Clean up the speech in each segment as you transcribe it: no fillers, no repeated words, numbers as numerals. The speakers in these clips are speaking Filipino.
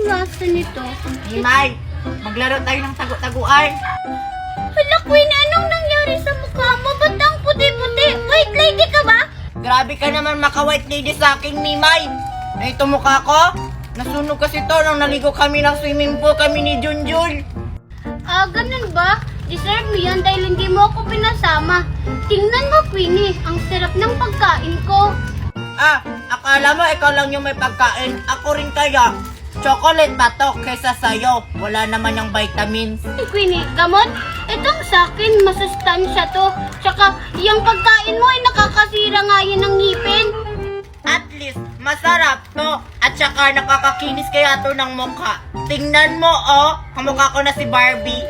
lasa nito? Mimay, maglaro tayo ng tagu-taguan. Hala, Queen, anong nangyari sa mukha mo? Ba't ang puti-puti? White lady ka ba? Grabe ka naman maka-white lady sa akin, Mimay. Na ito mukha ko? Nasunog kasi to nung naligo kami ng swimming pool kami ni Junjun. Ah, ganun ba? Deserve mo yan dahil hindi mo ako pinasama. Tingnan mo, Queenie, ang sarap ng pagkain ko. Ah, akala mo ikaw lang yung may pagkain. Ako rin kaya. Chocolate ba to kesa sa'yo? Wala naman yung vitamins. Queenie, gamot? Itong sakin, masustansya to. Tsaka, yung pagkain mo ay nakakasira nga yan ng ngipin. At least, masarap to. At saka nakakakinis kaya to ng mukha. Tingnan mo, oh. Kamukha ko na si Barbie.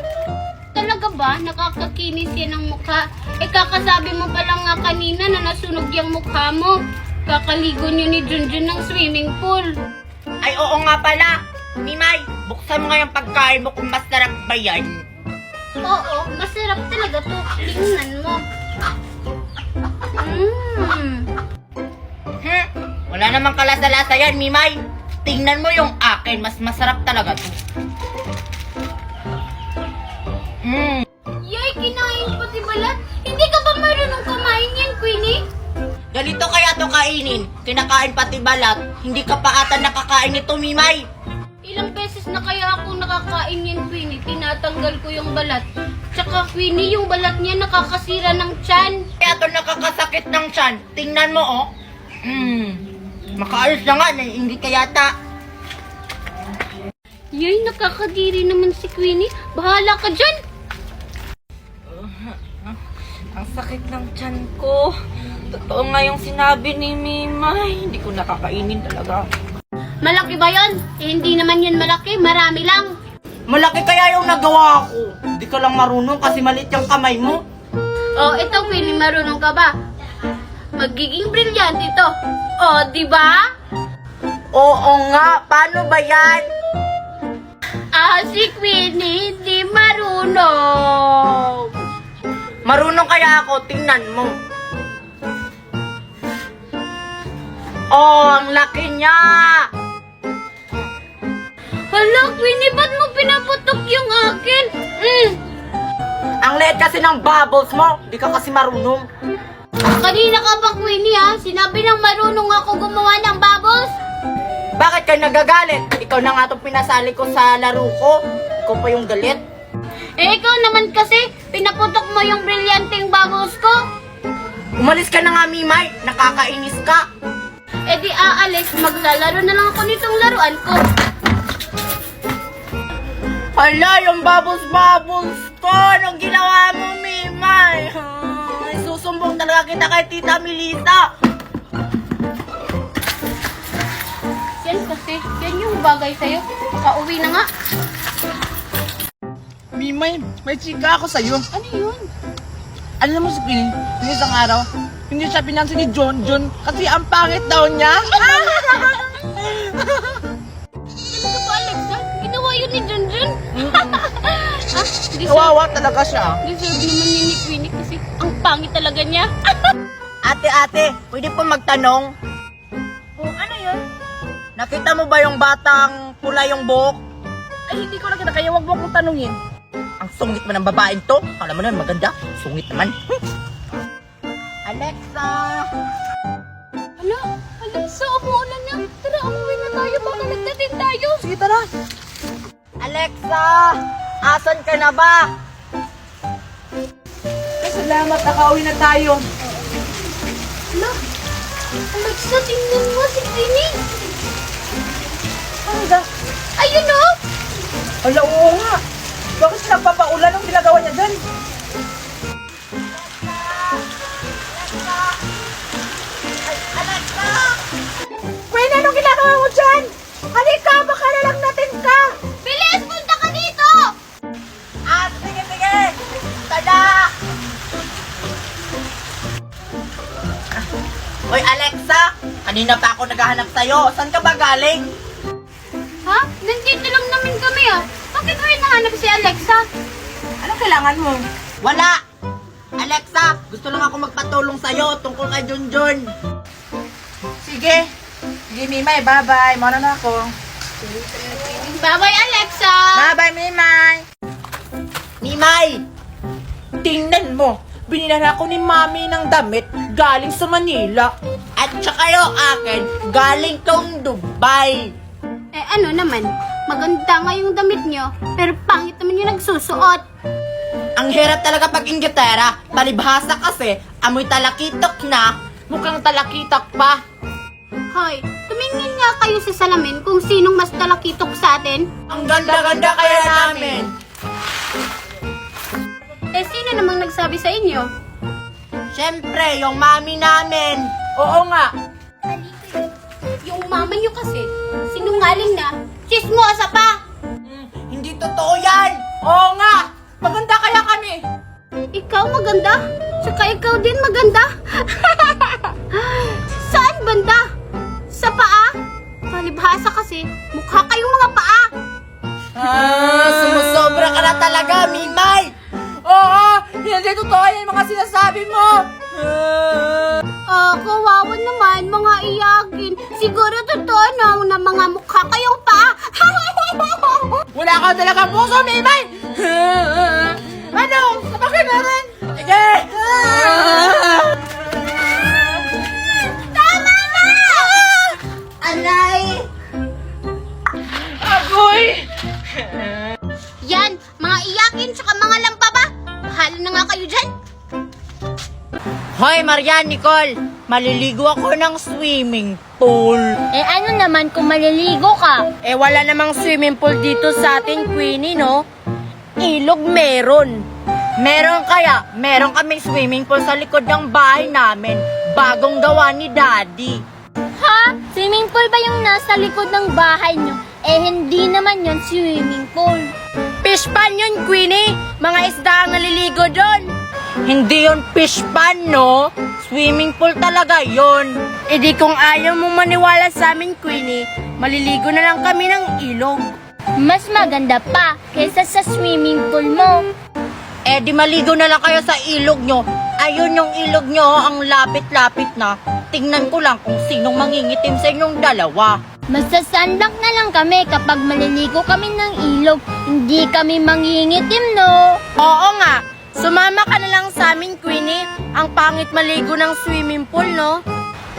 Talaga ba? Nakakakinis yan ang mukha. Eh, kakasabi mo pa lang nga kanina na nasunog yung mukha mo. Kakaligo niyo ni Junjun ng swimming pool. Ay, oo nga pala. Mimay, buksan mo nga yung pagkain mo kung masarap ba yan. Oo, masarap talaga to. Tingnan mo. Wala namang kalasa-lasa yan, Mimay. Tingnan mo yung akin, mas masarap talaga to. Yay, kinain pati balat. Hindi ka ba marunong kumain yan, Queenie? Ganito kaya to kainin. Kinakain pati balat. Hindi ka pa ata nakakain nito, Mimay. Ilang beses na kaya ako nakakain yan, Queenie. Tinatanggal ko yung balat. Tsaka, Queenie, yung balat niya nakakasira ng tiyan. Kaya to nakakasakit ng tiyan. Tingnan mo, oh. Makaalis na nga, hindi ka yata. Yay, nakakadiri naman si Queenie. Bahala ka dyan. Ang sakit ng tiyan ko. Totoo nga yung sinabi ni Mimay. Hindi ko nakakainin talaga. Malaki ba yon? Eh, hindi naman yun malaki. Marami lang. Malaki kaya yung nagawa ko. Hindi ka lang marunong kasi maliit yung kamay mo. Oh, ito, Queenie, marunong ka ba? Magiging brilyante ito. Oh, di ba? Oo nga, paano ba yan? Ah, si Queenie hindi marunong. Marunong kaya ako, tingnan mo. Oh, ang laki niya! Hala, Queenie, ba't mo pinaputok yung akin? Ang liit kasi ng bubbles mo. Di ka kasi marunong. Kanina ka pa, Queenie, ha? Sinabi ng marunong ako gumawa ng bubbles. Bakit ka nagagalit? Ikaw na nga itong pinasali ko sa laro ko. Ikaw pa yung galit. Eh, ikaw naman kasi, pinaputok mo yung brilyanteng bubbles ko. Umalis ka na nga, Mimay. Nakakainis ka. Eh di aalis, maglalaro na lang ako nitong laruan ko. Hala, yung bubbles ko. Anong ginawa mo, Mimay? Susumbong talaga kita kay Tita Melissa. Yan kasi, yan yung bagay sa'yo. Pauwi na nga. Mimay, may chika ako sa'yo. Ano yun? Alam mo si Queenie, yung isang araw, hindi siya pinansin ni John kasi ang pangit daw niya. Ano ba, Alexa? Ginawa yun ni Junjun? Kawawa talaga siya. Deserve naman yun ni Queenie kasi ang pangit talaga niya. Ate, pwede po magtanong? Oh, ano yun? Nakita mo ba yung batang pula yung buhok? Ay, hindi ko na kita, kaya wag mo akong tanungin. Ang sungit mo ng babaeng to. Alam mo naman, maganda. Sungit naman. Alexa! Ano? Alexa, umuulan na. Tara, umuwi na tayo. Baka nagdating tayo. Sige, tara. Alexa! Asan ka na ba? Salamat, nakauwi na tayo. Ala, Alexa, tingnan mo si Queenie. Ano ba? Ayun o! Ala, oo nga. Bakit siya nagpapaulan ang ginagawa niya dyan? Alexa! Queen, anong ginagawa mo dyan? Halika, baka na lang natin ka. Bilis! Punta ka dito! Sige. Tada! Hoy, Alexa! Kanina pa ako naghahanap sa'yo. Saan ka ba galing? Ha? Nandito lang namin kami ah. Bakit mo hinahanap si Alexa? Anong kailangan mo? Wala! Alexa, gusto lang ako magpatulong sa'yo tungkol kay Junjun. Sige. Sige, Mimay, bye-bye. Mauna na ako. Bye-bye, Alexa! Bye-bye, Mimay! Mimay! Tingnan mo! Binilan ako ni Mami ng damit galing sa Manila. At saka yung akin, galing tong Dubai. Eh ano naman, maganda nga yung damit nyo, pero pangit naman yung nagsusuot. Ang hirap talaga pag Inglaterra. Palibhasa kasi, amoy talakitok na. Mukhang talakitok pa. Hoy, tumingin nga kayo sa salamin kung sinong mas talakitok sa atin. Ang ganda-ganda kaya namin. Eh sino namang nagsabi sa inyo? Siyempre, yung mami namin. Oo nga. Yung mama nyo kasi, sinungaling na, chismosa pa. Hindi totoo yan. Oo nga. Maganda kaya kami. Ikaw maganda? Tsaka ikaw din maganda? Saan banda? Sa paa? Palibhasa kasi, mukha kayong mga paa. Sumusobra ka na talaga, Mimay. Oo, hindi totoo yan mga sinasabi mo. Kawawa naman, mga iyakin. Siguro totoo na mga mukha kayong paa. Wala ka talaga puso, Mimay. Ano? Bakit meron? Sige. Tama na! Anay! Agoy! Yan, mga iyakin tsaka mga lampaba. Bahala na nga kayo dyan. Hoy, Marian, Nicole. Maliligo ako ng swimming pool. Eh ano naman kung maliligo ka? Eh wala namang swimming pool dito sa atin, Queenie, no? Ilog meron. Meron kaya? Meron kaming swimming pool sa likod ng bahay namin. Bagong gawa ni Daddy. Ha? Swimming pool ba yung nasa likod ng bahay nyo? Eh hindi naman yon swimming pool. Fish pan yun, Queenie. Mga isda ang naliligo doon. Hindi yon fish pan, no? Swimming pool talaga yon. E di kung ayaw mo maniwala sa amin, Queenie, maliligo na lang kami ng ilog. Mas maganda pa kaysa sa swimming pool mo. Eh di maligo na lang kayo sa ilog nyo. Ayun yung ilog nyo, ang lapit-lapit na. Tingnan ko lang kung sinong mangingitim sa inyong dalawa. Masasandak na lang kami kapag maliligo kami ng ilog. Hindi kami mangingitim, no? Oo nga, sumama ka na lang sa amin, Queenie. Ang pangit maligo ng swimming pool, no?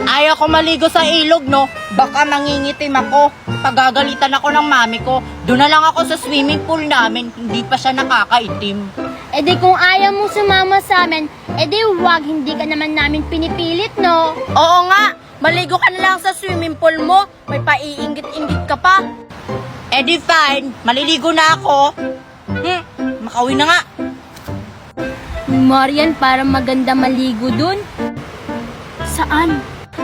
Ayaw ko maligo sa ilog, no? Baka mangingitim ako. Pagagalitan ako ng mami ko. Doon na lang ako sa swimming pool namin. Hindi pa siya nakakaitim. E di kung ayaw mo sumama sa amin, e di wag, hindi ka naman namin pinipilit, no? Oo nga, maligo ka na lang sa swimming pool mo. May paiinggit-inggit ka pa. Eh di fine, maliligo na ako. Makauwi na nga. Marian, para maganda maligo dun. Saan?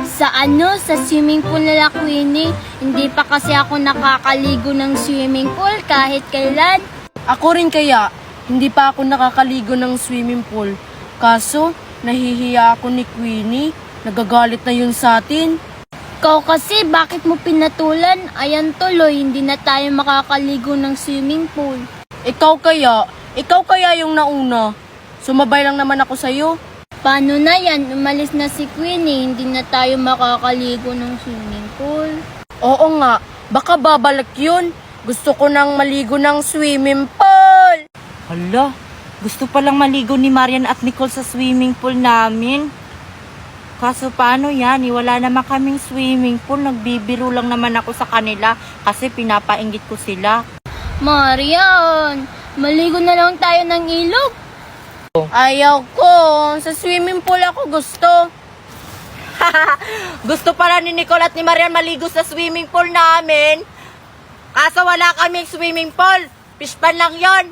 Sa ano? Sa swimming pool nila, Queenie. Hindi pa kasi ako nakakaligo ng swimming pool kahit kailan. Ako rin kaya, hindi pa ako nakakaligo ng swimming pool. Kaso, nahihiya ako ni Queenie. Nagagalit na yun sa atin. Ikaw kasi, bakit mo pinatulan? Ayan tuloy, hindi na tayo makakaligo ng swimming pool. Ikaw kaya yung nauna. Sumabay lang naman ako sa'yo. Paano na yan? Umalis na si Queenie, hindi na tayo makakaligo ng swimming pool. Oo nga, baka babalik yun. Gusto ko nang maligo ng swimming pool. Hala, gusto palang maligo ni Marian at Nicole sa swimming pool namin. Kaso paano yan? Wala naman kaming swimming pool. Nagbibiro lang naman ako sa kanila kasi pinapainggit ko sila. Marian, maligo na lang tayo ng ilog. Ayaw ko. Sa swimming pool ako gusto. Gusto pala ni Nicole at ni Marian maligo sa swimming pool namin. Kaso wala kaming swimming pool. Fish pan lang yon.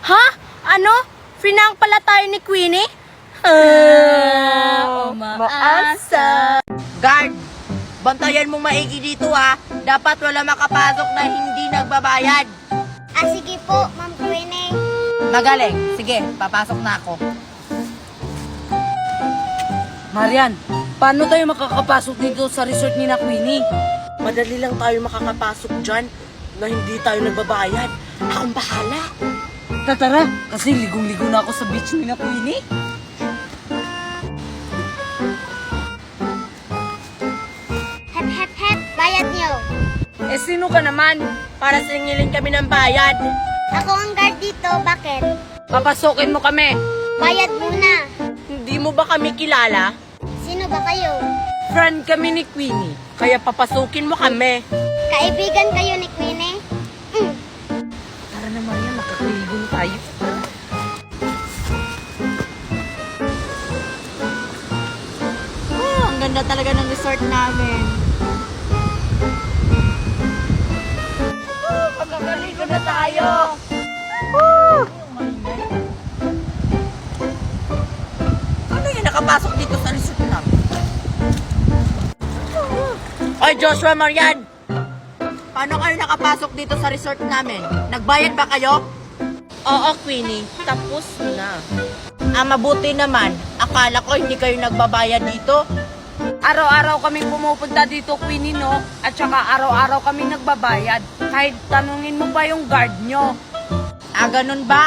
Ha? Ano? Finang pala tayo ni Queenie? Umaasa. Guard, bantayan mo maigi dito ha. Dapat wala makapasok na hindi nagbabayad. Sige po, Ma'am Queenie. Magaling. Sige, papasok na ako. Marian, paano tayo makakapasok dito sa resort ni na Queenie? Madali lang tayo makakapasok dyan na hindi tayo nagbabayad. Akong bahala. Tara, kasi ligong-ligo na ako sa beach ni na Queenie. Hep, hep, hep, bayad niyo. Sino ka naman? Para singilin kami ng bayad. Ako ang guard dito, bakit? Papasukin mo kami. Bayad muna. Hindi mo ba kami kilala? Sino ba kayo? Friend kami ni Queenie, kaya papasukin mo kami. Kaibigan kayo ni Queenie? Tara na Maria, makakaligo na tayo. Ang ganda talaga ng resort namin. Makakaligo na tayo. Ano yan nakapasok dito sa resort namin? Oy, Joshua, Marian! Paano kayo nakapasok dito sa resort namin? Nagbayad ba kayo? Oo, Queenie. Tapos na. Mabuti naman. Akala ko hindi kayo nagbabayad dito. Araw-araw kaming pumupunta dito, Queenie, no? At saka araw-araw kaming nagbabayad. Kahit tanungin mo pa yung guard nyo. Ganun ba?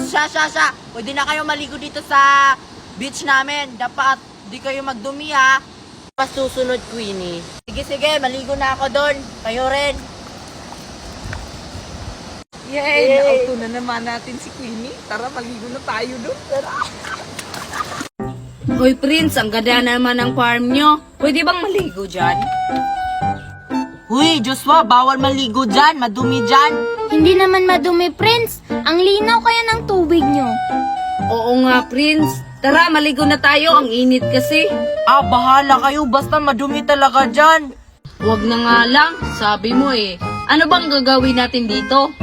Siya. Pwede na kayo maligo dito sa beach namin. Dapat di kayo magdumi, ha? Pas susunod, Queenie. Sige, maligo na ako doon. Kayo rin. Yay! Nauto na naman natin si Queenie. Tara, maligo na tayo doon. Tara. Hoy, Prince, ang ganda naman ng farm nyo. Pwede bang maligo dyan? Huy, Joshua, bawal maligo dyan. Madumi dyan. Hindi naman madumi, Prince. Ang linaw kaya ng tubig nyo. Oo nga, Prince. Tara, maligo na tayo. Ang init kasi. Bahala kayo. Basta madumi talaga dyan. Huwag na nga lang. Sabi mo eh. Ano bang gagawin natin dito?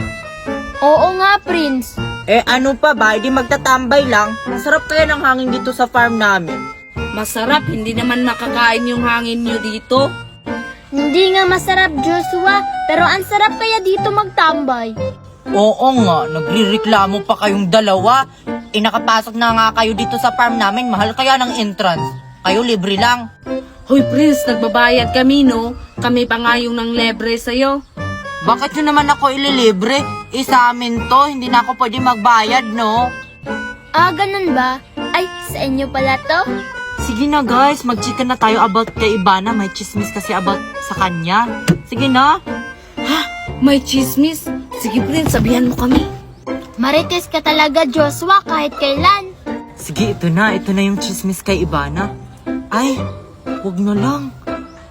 Oo nga, Prince. Ano pa ba? Hindi magtatambay lang. Masarap kaya ng hangin dito sa farm namin. Masarap. Hindi naman makakain yung hangin nyo dito. Hindi nga masarap, Joshua. Pero ang sarap kaya dito magtambay. Oo nga, nagrireklamo pa kayong dalawa. Nakapasok na nga kayo dito sa farm namin. Mahal kaya ng entrance. Kayo libre lang. Hoy, Prince, nagbabayad kami, no? Kami pa nga yung nang lebre sa'yo. Bakit nyo naman ako ililibre? Sa amin to, hindi na ako pwede magbayad, no? Ganun ba? Ay, sa inyo pala to? Sige na guys, magchika na tayo about kay Ivana. May chismis kasi about sa kanya. Sige na. May chismis. Sige, Prince, sabihan mo kami. Marites ka talaga, Joshua, kahit kailan. Sige, ito na yung chismis kay Ivana. Ay, wag na lang.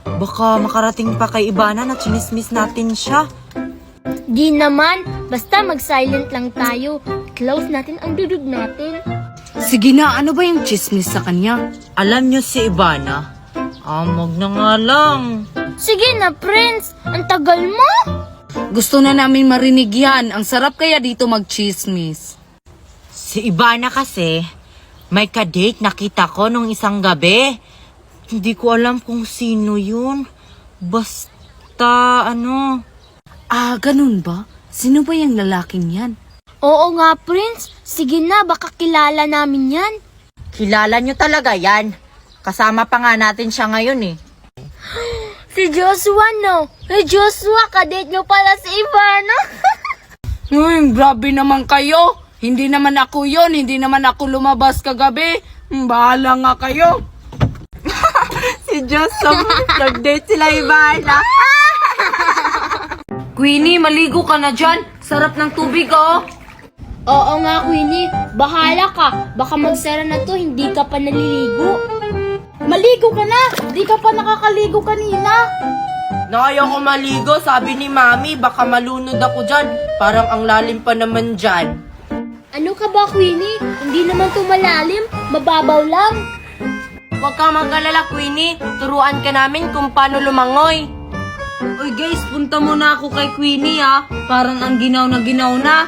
Baka makarating pa kay Ivana na chinismis natin siya. Di naman, basta mag-silent lang tayo. Close natin ang dudog natin. Sige na, ano ba yung chismis sa kanya? Alam nyo si Ivana? Wag na nga lang. Sige na, Prince. Ang tagal mo. Gusto na namin marinig yan. Ang sarap kaya dito mag-chismis. Si Ivana kasi, may kadate nakita ko nung isang gabi. Hindi ko alam kung sino yun. Basta, Ganun ba? Sino ba yung lalaking yan? Oo nga, Prince. Sige na, baka kilala namin yan. kilala nyo talaga yan. Kasama pa nga natin siya ngayon eh. Si Joshua, no? Hey, Joshua, kadate nyo pala si Ivana. Grabe naman kayo. Hindi naman ako yon, hindi naman ako lumabas kagabi. Bahala nga kayo. Si Joshua, nag-date sila Ivana. Queenie, maligo ka na dyan. Sarap ng tubig, oh. Oo nga, Queenie. Bahala ka. Baka magsara na to, hindi ka pa naliligo. Maligo ka na! Di ka pa nakakaligo kanina. Ayaw ko maligo, sabi ni Mami, baka malunod ako dyan. Parang ang lalim pa naman dyan. Ano ka ba, Queenie? Hindi naman to malalim. Mababaw lang. Huwag kang mag-alala, Queenie. Turuan ka namin kung paano lumangoy. Uy guys, punta muna ako kay Queenie ah. Parang ang ginaw na.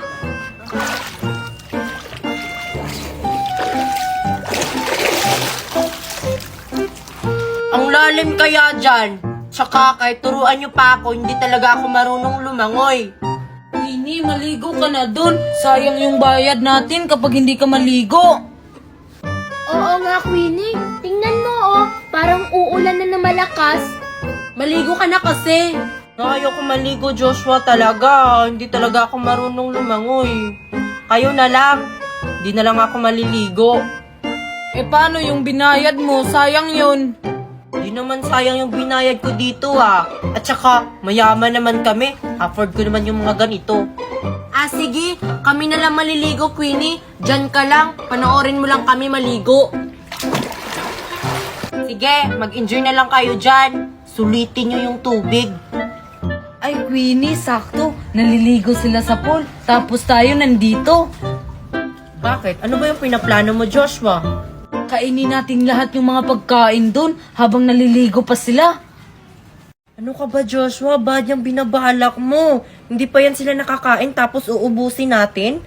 Ang lalim kaya dyan. Tsaka kahit turuan nyo pa ako, hindi talaga ako marunong lumangoy. Queenie, maligo ka na dun. Sayang yung bayad natin kapag hindi ka maligo. Oo nga, Queenie. Tingnan mo, oh. Parang uulan na malakas. Maligo ka na kasi. Ayaw ko maligo, Joshua, talaga. Hindi talaga ako marunong lumangoy. Kayo na lang. Hindi na lang ako maliligo. Paano yung binayad mo? Sayang yun. Di naman sayang yung binayad ko dito ah. At saka, mayaman naman kami. Afford ko naman yung mga ganito. Ah, sige. Kami na lang maliligo, Queenie. Diyan ka lang. Panoorin mo lang kami maligo. Sige, mag-enjoy na lang kayo dyan. Sulitin nyo yung tubig. Ay, Queenie, sakto. Naliligo sila sa pool. Tapos tayo nandito. Bakit? Ano ba yung pinaplano mo, Joshua? Kainin natin lahat yung mga pagkain doon habang naliligo pa sila. Ano ka ba, Joshua? Bad yung binabalak mo. Hindi pa yan sila nakakain tapos uubusin natin?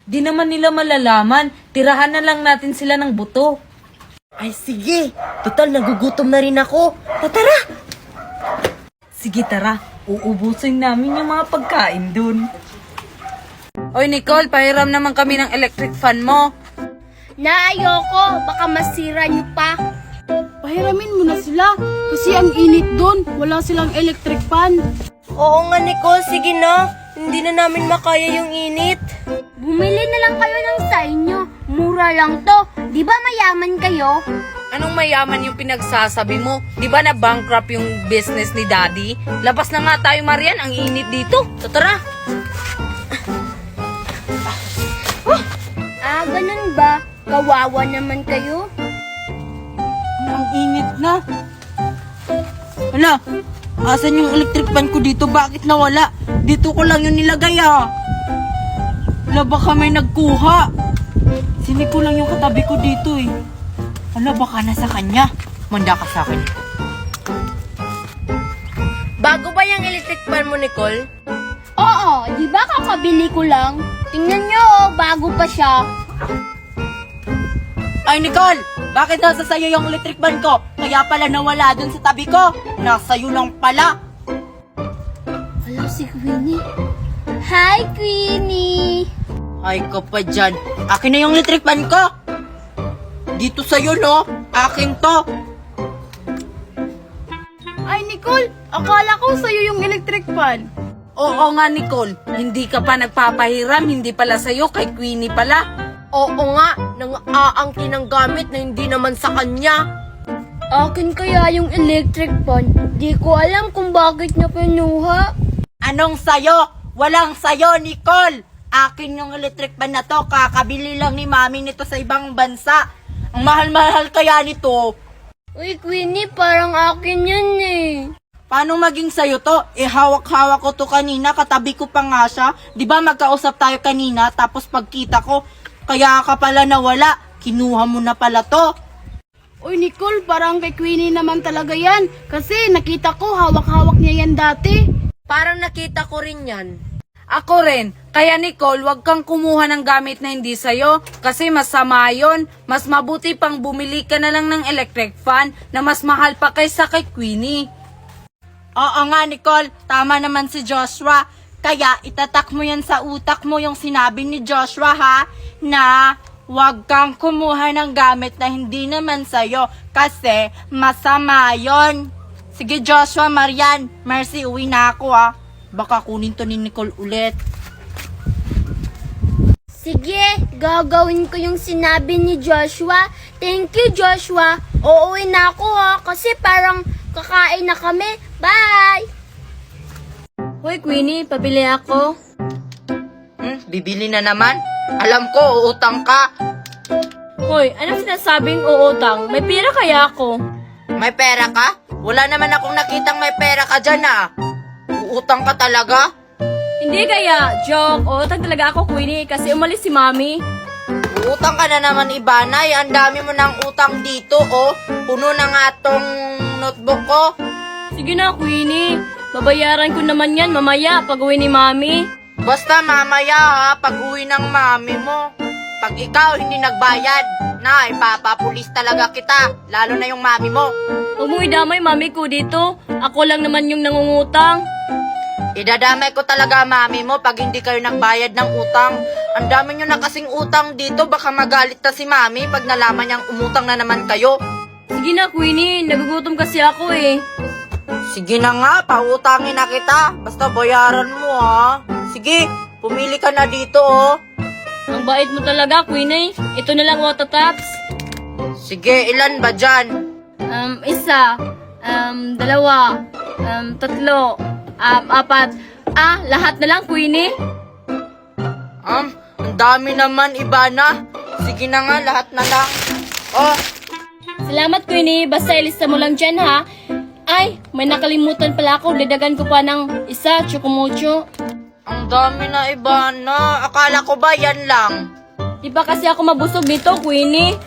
Di naman nila malalaman. Tirahan na lang natin sila ng buto. Ay, sige. Total, nagugutom na rin ako. Tara! Sige, tara. Uubusin namin yung mga pagkain doon. Oy, Nicole, pahiram naman kami ng electric fan mo. Na ayoko, baka masira niyo pa. Pahiramin mo na sila kasi ang init doon. Wala silang electric fan. Oo nga, Nicole. Sige na. Hindi na namin makaya yung init. Bumili na lang kayo ng sa inyo. Mura lang to. Di ba mayaman kayo? Anong mayaman yung pinagsasabi mo? Di ba na bankrupt yung business ni Daddy? Labas na nga tayo, Marian. Ang init dito. Tara. Ah, ganun ba? Kawawa naman kayo. Ang init na. Hala, asan yung electric fan ko dito? Bakit nawala? Dito ko lang yung nilagay ah. Hala, baka may nagkuha. Sini ko lang yung katabi ko dito eh. Hala, baka nasa kanya. Manda ka sa akin. Bago ba yung electric fan mo, Nicole? Oo, di ba kakabili ko lang? Tingnan nyo, oh, bago pa siya. Ay, Nicole! Bakit nasa sayo yung electric fan ko? Kaya pala nawala dun sa tabi ko. Nasayo lang pala. Hello, si Queenie. Hi, Queenie! Ay ka pa dyan. Akin na yung electric fan ko. Dito sa'yo, no? Akin to. Ay, Nicole, akala ko sa'yo yung electric fan. Oo nga, Nicole. Hindi ka pa nagpapahiram. Hindi pala sa'yo. Kay Queenie pala. Oo nga, nang aangkin ng gamit na hindi naman sa kanya. Akin kaya yung electric fan. Di ko alam kung bakit niya kinuha. Anong sayo? Walang sayo, Nicole. Akin yung electric fan na to. Kakabili lang ni Mami nito sa ibang bansa. Ang mahal-mahal kaya nito. Uy, Queenie, parang akin yun eh. Paano maging sayo to? Hawak-hawak ko to kanina. Katabi ko pa nga siya. Di ba magkausap tayo kanina? Tapos pagkita ko, kaya ka pala nawala. Kinuha mo na pala to. Uy, Nicole, parang kay Queenie naman talaga yan. Kasi nakita ko, hawak-hawak niya yan dati. Parang nakita ko rin yan. Ako rin. Kaya Nicole, wag kang kumuha ng gamit na hindi sa'yo kasi masama yon. Mas mabuti pang bumili ka na lang ng electric fan na mas mahal pa kaysa kay Queenie. Oo nga, Nicole. Tama naman si Joshua. Kaya itatak mo yan sa utak mo yung sinabi ni Joshua ha, na wag kang kumuha ng gamit na hindi naman sa'yo kasi masama yon. Sige Joshua, Marian, Mercy, uwi na ako ha. Baka kunin to ni Nicole ulit. Sige, gagawin ko yung sinabi ni Joshua. Thank you, Joshua. Uuwi na ako ha, kasi parang kakain na kami. Bye! Hoy, Queenie, pabili ako. Bibili na naman? Alam ko, uutang ka. Hoy, anong sinasabing uutang? May pira kaya ako? May pera ka? Wala naman akong nakitang may pera ka dyan ah. Uutang ka talaga? Hindi kaya, joke. Uutang talaga ako, Queenie, kasi umalis si Mami. Uutang ka na naman, Ibanay. Ang dami mo ng utang dito, oh. Puno na nga tong notebook ko. Sige na, Queenie. Babayaran ko naman yan mamaya pag uwi ni Mami. Basta mamaya ha, pag uwi ng mami mo. Pag ikaw hindi nagbayad, na ipapapulis talaga kita. Lalo na yung mami mo. Huwag mo idamay Mami ko dito. Ako lang naman yung nangungutang. Idadamay ko talaga mami mo pag hindi kayo nagbayad ng utang. Ang dami nyo na kasing utang dito, baka magalit na si mami pag nalaman niyang umutang na naman kayo. Sige na, Queenie. Nagugutom kasi ako eh. Sige na nga, pautangin na kita. Basta bayaran mo ha. Sige, pumili ka na dito oh. Ang bait mo talaga, Queenie. Ito na lang, Autotops. Sige, ilan ba dyan? Isa, dalawa, tatlo, apat. Lahat na lang, Queenie. Ang dami naman, Ibana. Sige na nga, lahat na lang. Oh, Salamat, Queenie. Basta ilista mo lang dyan, ha? Ay, may nakalimutan pala ako. Dadagan ko pa ng isa, chocomucho. ang dami na, Ibana. Akala ko ba yan lang? Di ba kasi ako mabusog nito, Queenie?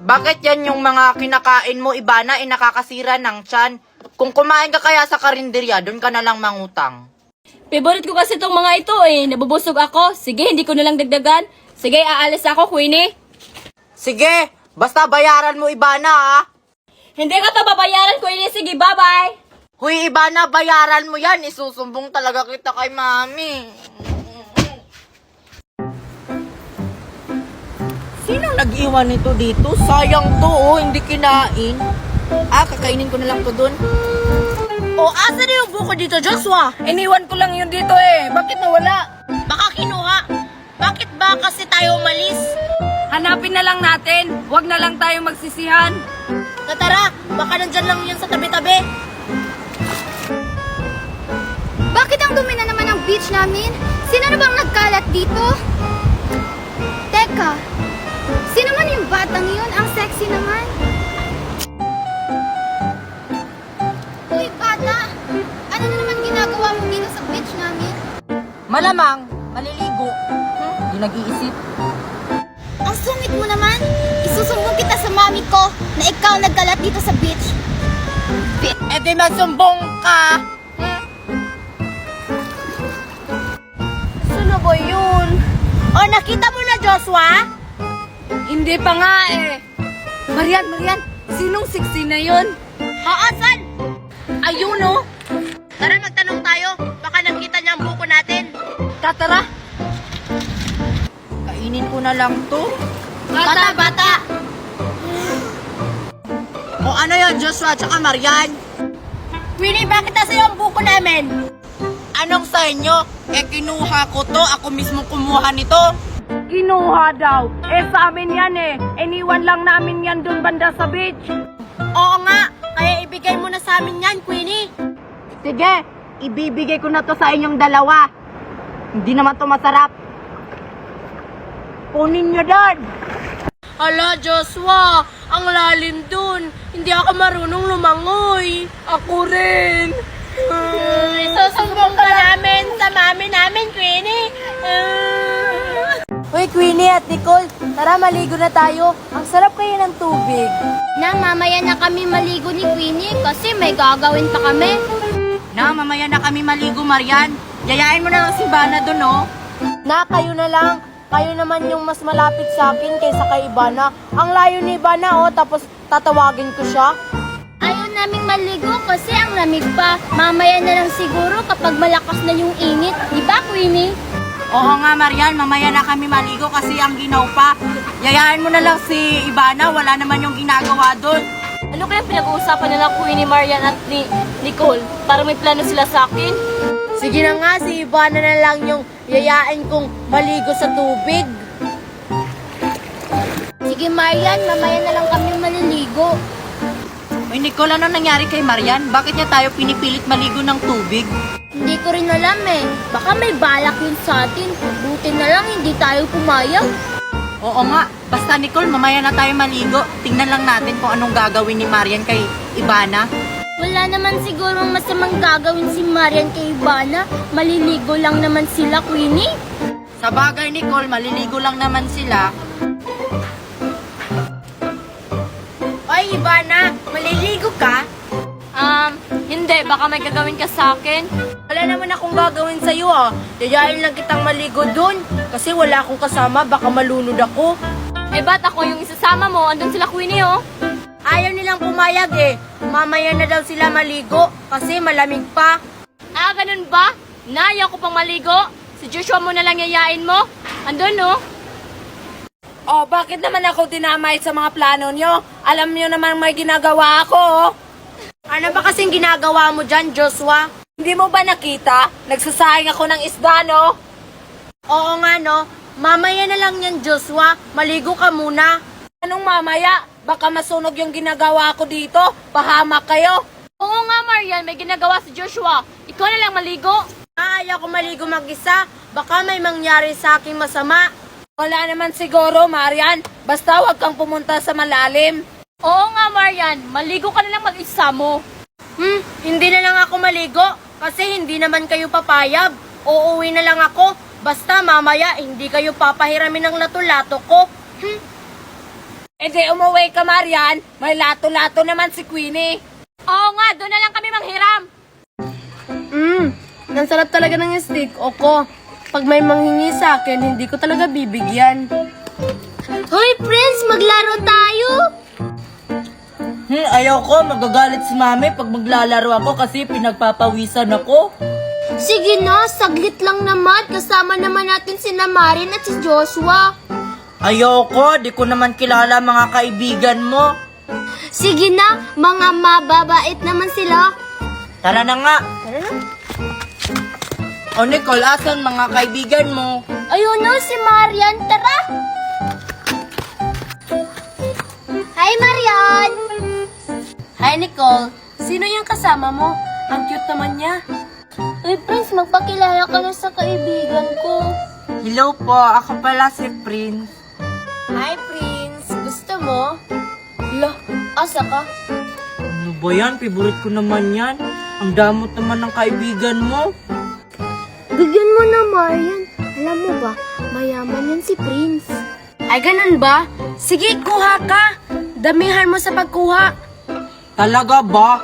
Bakit yan yung mga kinakain mo, Ibana, nakakasira ng tiyan? Kung kumain ka kaya sa karinderya, doon ka na lang mangutang. Favorite ko kasi itong mga ito eh. Nabubusog ako. Sige, hindi ko na lang dagdagan. Sige, aalis ako, Queenie. Sige, basta bayaran mo, Ibana, ha? Hindi ka to babayaran, Queenie. Sige, bye-bye. Huy, Ibana, bayaran mo yan. Isusumbong talaga kita kay Mami. Sino nag-iwan nito dito? Sayang to, oh. Hindi kinain. Kakainin ko na lang to dun. Asa na yung buko dito, Joshua? Iniwan ko lang yun dito, eh. Bakit nawala? Baka kinuha. Bakit ba kasi tayo umalis? Hanapin na lang natin. Huwag na lang tayo magsisihan. Tara, baka nandyan lang yun sa tabi-tabi. Bakit ang dumi na naman ang beach namin? Sino na bang nagkalat dito? Teka, sino man yung batang yun? Ang sexy naman. Uy, bata! Ano na naman ginagawa mo dito sa beach namin? Malamang, maliligo. Hindi nag-iisip. Ang sungit mo naman! Isusumbong kita sa mami ko na ikaw nagkalat dito sa beach. Eh di masumbong ka. Sino ba yun? Nakita mo na, Joshua? Hindi pa nga eh. Marian, sinong sexy na yun? Saan? Ayun, oh. Tara, magtanong tayo. Baka nakita niya ang buko natin. Tatara. Kainin ko na lang to. Bata! Ano yun, Joshua tsaka Marian? Winnie, bakit nasa yung buko namin? Anong sa inyo? Kinuha ko to. Ako mismo kumuha nito. Kinuha daw. Sa amin yan eh. Iniwan lang namin yan dun banda sa beach. Oo nga, kaya ibigay mo na sa amin yan, Queenie. Sige, ibibigay ko na to sa inyong dalawa. Hindi naman to masarap. Kunin nyo doon. Hala, Joshua, ang lalim dun. Hindi ako marunong lumangoy. Ako rin. Isusumbong ka namin sa mami namin, Queenie. Uy, Queenie at Nicole, tara maligo na tayo. Ang sarap kayo ng tubig. Na, mamaya na kami maligo ni Queenie kasi may gagawin pa kami. Na, mamaya na kami maligo, Marian. Yayain mo na lang si Bana doon, oh. Na, kayo na lang. Kayo naman yung mas malapit sa akin kaysa kay Ibana. Ang layo ni Ibana, tapos tatawagin ko siya. Ayaw naming maligo kasi ang lamig pa. Mamaya na lang siguro kapag malakas na yung init. Di ba, Queenie? Oo nga, Marian. Mamaya na kami maligo kasi ang ginaw pa. Yayain mo na lang si Ibana. Wala naman yung ginagawa doon. Ano kaya pinag-uusapan nila Queenie, Marian at ni Nicole? Para may plano sila sa akin? Sige na nga, si Ibana na lang yung yayain kong maligo sa tubig. Sige, Marian, mamaya na lang kami maliligo. Uy, Nicole, ano nangyari kay Marian? Bakit niya tayo pinipilit maligo ng tubig? Hindi ko rin alam eh. Baka may balak yun sa atin. Buti na lang hindi tayo pumayag. Oo nga. Basta, Nicole, mamaya na tayo maligo. Tingnan lang natin kung anong gagawin ni Marian kay Ibana. Wala naman siguro masamang gagawin si Marian kay Ibana. Maliligo lang naman sila, Queenie. Sa bagay, Nicole, maliligo lang naman sila. Oy, Ibana, maliligo ka? Hindi. Baka may gagawin ka sa akin. Wala naman akong gagawin sa'yo, Yayain lang kitang maligo dun. Kasi wala akong kasama, baka malunod ako. Ba't ako yung isasama mo? Andun sila, Queenie, oh. Ayaw nilang pumayag Mamaya na daw sila maligo kasi malamig pa. Ganun ba? Ayaw ko pang maligo. Si Joshua mo na lang yayain mo. Andun, no? Bakit naman ako dinamay sa mga plano nyo? Alam nyo naman may ginagawa ako, Ano ba kasing ginagawa mo dyan, Joshua? Hindi mo ba nakita? Nagsasayang ako ng isda, no? Oo nga, no? Mamaya na lang yan, Joshua. Maligo ka muna. Anong mamaya? Baka masunog yung ginagawa ko dito. Pahamak kayo. Oo nga, Marian, may ginagawa si Joshua. Ikaw na lang maligo. Ayaw ko maligo mag-isa. Baka may mangyari sa aking masama. Wala naman siguro, Marian. Basta huwag kang pumunta sa malalim. Oo nga, Marian, maligo ka na lang mag-isa mo. Hindi na lang ako maligo. Kasi hindi naman kayo papayag. Uuwi na lang ako. Basta mamaya, hindi kayo papahiramin ng lato-lato ko. E di umuwi ka, Marian. May lato-lato naman si Queenie. Oo nga, doon na lang kami manghiram. Ang sarap talaga ng steak, Oko. Pag may manghingi sa akin, hindi ko talaga bibigyan. Hoy, Prince, maglaro tayo. Ayoko, magagalit si mami pag maglalaro ako kasi pinagpapawisan ako. Sige na, saglit lang naman. Kasama naman natin si Marian at si Joshua. Ayoko, di ko naman kilala mga kaibigan mo. Sige na, mga mababait naman sila. Tara na nga. O Nicole, asan mga kaibigan mo? Ayun na, si Marian. Tara! Hi, Marian! Hi, Nicole. Sino yung kasama mo? Ang cute naman niya. Uy, Prince, magpakilala ka na sa kaibigan ko. Hello po, ako pala si Prince. Hi, Prince. Gusto mo? Lah, asa ka? Ano ba yan? Favorite ko naman yan. Ang damot naman ng kaibigan mo. Bigyan mo na, Marian. Alam mo ba, mayaman yan si Prince. Ay, ganun ba? Sige, kuha ka. Damihan mo sa pagkuha. Talaga ba?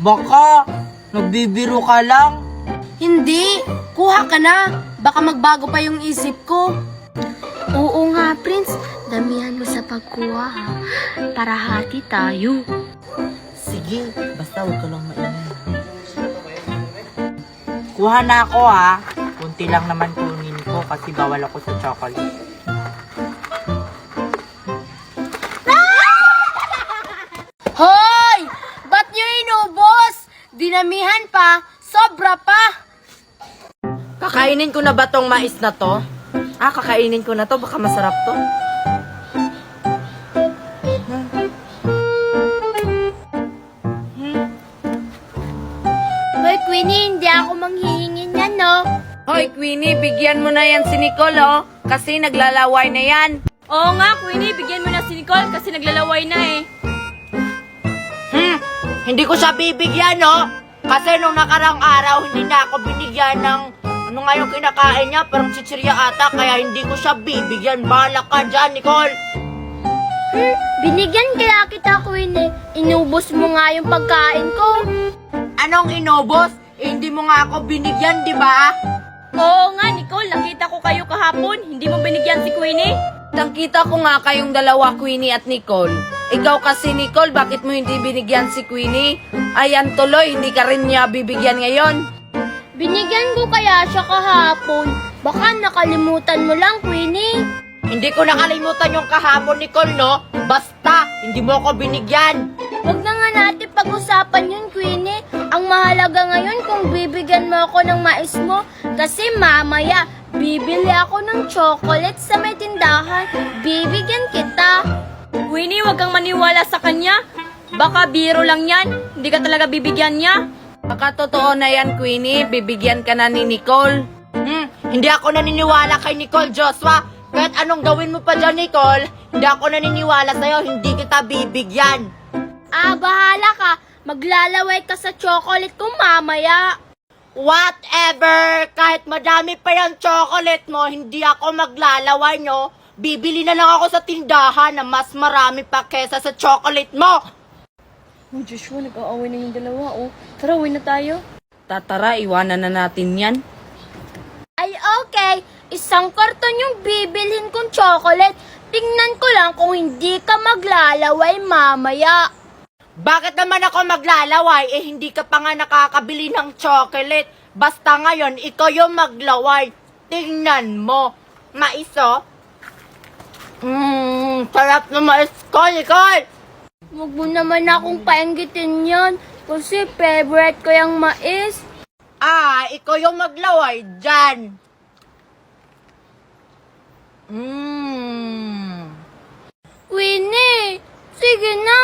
Baka nagbibiro ka lang. Hindi. Kuha ka na. Baka magbago pa yung isip ko. Oo nga, Prince. Damihan mo sa pagkuha, ha? Para hati tayo. Sige, basta huwag ka lang maingay. Kuha na ako ha. Kunti lang naman kunin ko kasi bawal ako sa chocolate. Hoy! Ba't nyo inubos? Dinamihan pa. Sobra pa. Kakainin ko na ba tong mais na to? Kakainin ko na to. Baka masarap to. Hoy, Queenie, hindi ako manghihingin yan, no? Hoy, Queenie, bigyan mo na yan si Nicole, oh. Kasi naglalaway na yan. Oo nga, Queenie, bigyan mo na si Nicole kasi naglalaway na eh. Hindi ko siya bibigyan, no? Kasi nung nakarang araw, hindi na ako binigyan ng ano nga yung kinakain niya, parang chichirya ata, kaya hindi ko siya bibigyan. Bahala ka dyan, Nicole. Binigyan kaya kita, Queenie. Inubos mo nga yung pagkain ko. Anong inobos? Hindi mo nga ako binigyan, di ba? Oo nga, Nicole, nakita ko kayo kahapon. Hindi mo binigyan si Queenie? Nakita ko nga kayong dalawa, Queenie at Nicole. Ikaw kasi, Nicole, bakit mo hindi binigyan si Queenie? Ayan tuloy, hindi ka rin niya bibigyan ngayon. Binigyan ko kaya siya kahapon. Baka nakalimutan mo lang, Queenie. Hindi ko nakalimutan yung kahapon, Nicole, no? Basta, hindi mo ako binigyan. Huwag na nga natin pag-usapan yun, Queenie. Ang mahalaga ngayon kung bibigyan mo ako ng mais mo. Kasi mamaya, bibili ako ng chocolate sa may tindahan. Bibigyan kita. Queenie, huwag kang maniwala sa kanya. Baka biro lang yan. Hindi ka talaga bibigyan niya. Baka totoo na yan, Queenie. Bibigyan ka na ni Nicole. Hindi ako naniniwala kay Nicole Joshua. Kahit anong gawin mo pa dyan, Nicole, hindi ako naniniwala sa'yo, hindi kita bibigyan. Bahala ka. Maglalaway ka sa chocolate ko mamaya. Whatever! Kahit madami pa yung chocolate mo, hindi ako maglalaway, no? Bibili na lang ako sa tindahan na mas marami pa kesa sa chocolate mo! Oh, Joshua, nag-aaway na yung dalawa, oh. Tara, uwi na tayo. Tatara, iwanan na natin yan. Ay, okay. Isang karton yung bibilhin kong chocolate. Tingnan ko lang kung hindi ka maglalaway mamaya. Bakit naman ako maglalaway? Hindi ka pa nga nakakabili ng chocolate. Basta ngayon, ikaw yung maglaway. Tingnan mo. Mais, oh. Sarap na mais ko, Nicole. Huwag mo naman akong painggitin yan. Kasi favorite ko yung mais. Ikaw yung maglaway dyan. Winnie, Sige na.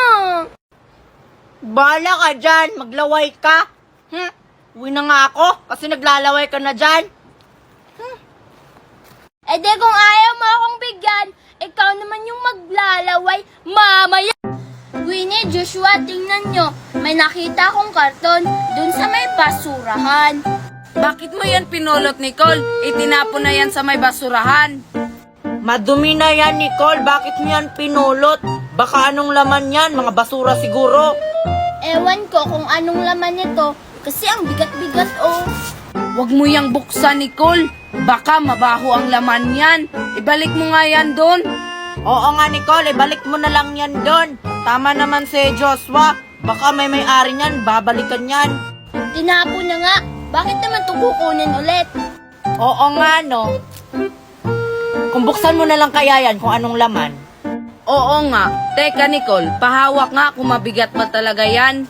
Bahala ka dyan, maglaway ka. Uwi na nga ako kasi naglalaway ka na dyan. Eh di kung ayaw mo akong bigyan, ikaw naman yung maglalaway mamaya. Winnie, Joshua, tingnan nyo. May nakita akong karton dun sa may basurahan. Bakit mo yan pinulot, Nicole? Itinapon na yan sa may basurahan. Madumi na yan, Nicole. Bakit mo yan pinulot? Baka anong laman yan? Mga basura siguro. Ewan ko kung anong laman nito kasi ang bigat-bigat oh. Huwag mo yang buksan, Nicole. Baka mabaho ang laman yan. Ibalik mo nga yan doon. Oo nga, Nicole. Balik mo na lang yan doon. Tama naman si Joshua. Baka may-ari niyan. Babalikan yan. Tinapon na nga. Bakit naman ito kukunin ulit? Oo nga, no? Kung buksan mo na lang kaya yan kung anong laman. Oo nga. Teka, Nicole. Pahawak nga kung mabigat ba talaga yan.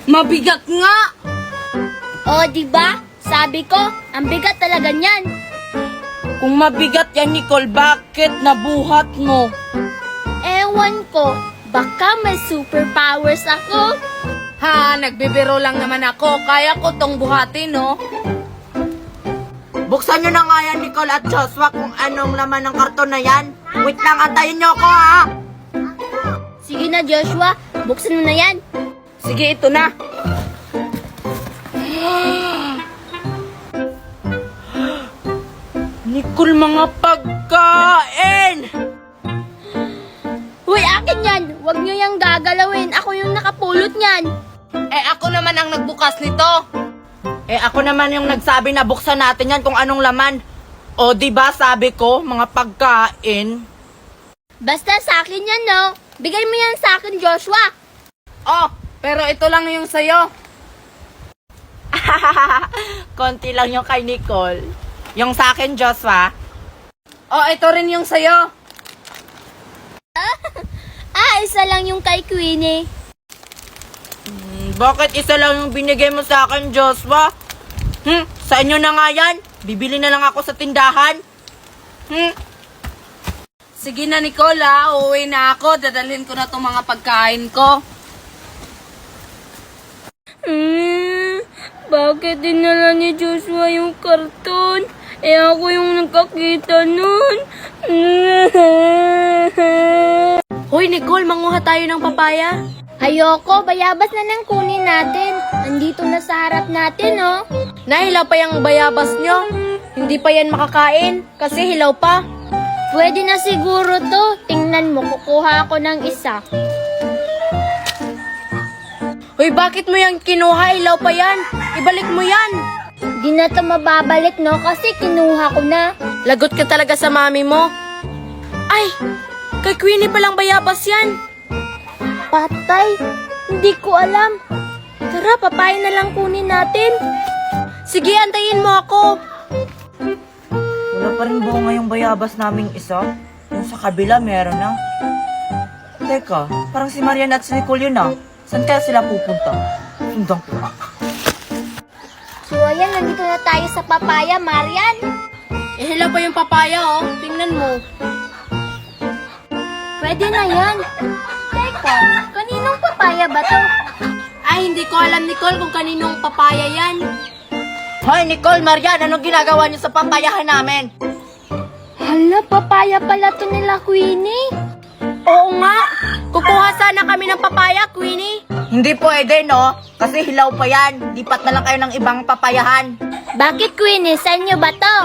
Mabigat nga! O, di ba? Sabi ko, ang bigat talaga niyan. Kung mabigat yan, Nicole, bakit nabuhat mo? Ewan ko, baka may superpowers ako. Ha, nagbibiro lang naman ako. Kaya ko tong buhatin, no? Buksan nyo na nga yan, Nicole at Joshua, kung anong laman ng karton na yan. Wait lang, antayin nyo ako, ha? Sige na, Joshua. Buksan mo na yan. Sige, ito na. Nicole, mga pagkain! Uy, akin yan. Huwag nyo yung gagalawin. Ako yung nakapulot niyan. Eh, ako naman ang nagbukas nito. Ako naman yung nagsabi na buksan natin yan kung anong laman. O, diba sabi ko, mga pagkain? Basta sa akin yan, no? Bigay mo yan sa akin, Joshua. Oh, pero ito lang yung sayo. Konti lang yung kay Nicole. Yung sa akin, Joshua. Oh, ito rin yung sayo. Isa lang yung kay Queenie. Bakit isa lang yung binigay mo sa akin, Joshua? Sa inyo na nga yan. Bibili na lang ako sa tindahan. Sige na, Nicole, ha? Uuwi na ako. Dadalhin ko na itong mga pagkain ko. Bakit dinala ni Joshua yung karton? Ako yung nakakita nun. Hoy Nicole, manguha tayo ng papaya. Ayoko, bayabas na nang kunin natin. Andito na sa harap natin, oh. Nahilaw pa yung bayabas nyo. Hindi pa yan makakain kasi hilaw pa. Pwede na siguro to. Tingnan mo, kukuha ako ng isa. Hoy, bakit mo yan kinuha? Hilaw pa yan. Ibalik mo yan. Di na to mababalik, no? Kasi kinuha ko na. Lagot ka talaga sa mami mo. Ay, kay Queenie palang bayabas yan. Patay. Hindi ko alam. Tara, papaya na lang kunin natin. Sige, antayin mo ako. Wala pa rin bunga yung bayabas naming isa. Yung sa kabila, meron na. Teka, parang si Marian at si Nicole yun ah. Saan kaya sila pupunta? Sundan ko nga. So, ayan, nandito na tayo sa papaya, Marian. Hilaw pa yung papaya, oh. Tingnan mo. Pwede na yan. Teka, kaninong papaya ba to? Ay, hindi ko alam, Nicole, kung kaninong papaya yan. Hoy, Nicole, Marian, anong ginagawa niyo sa papayahan namin? Hala, papaya pala to nila, Queenie. Oo nga. Kukuha sana kami ng papaya, Queenie. Hindi pwede, no? Kasi hilaw pa yan. Lipat na lang kayo ng ibang papayahan. Bakit, Queenie? Sa inyo ba to?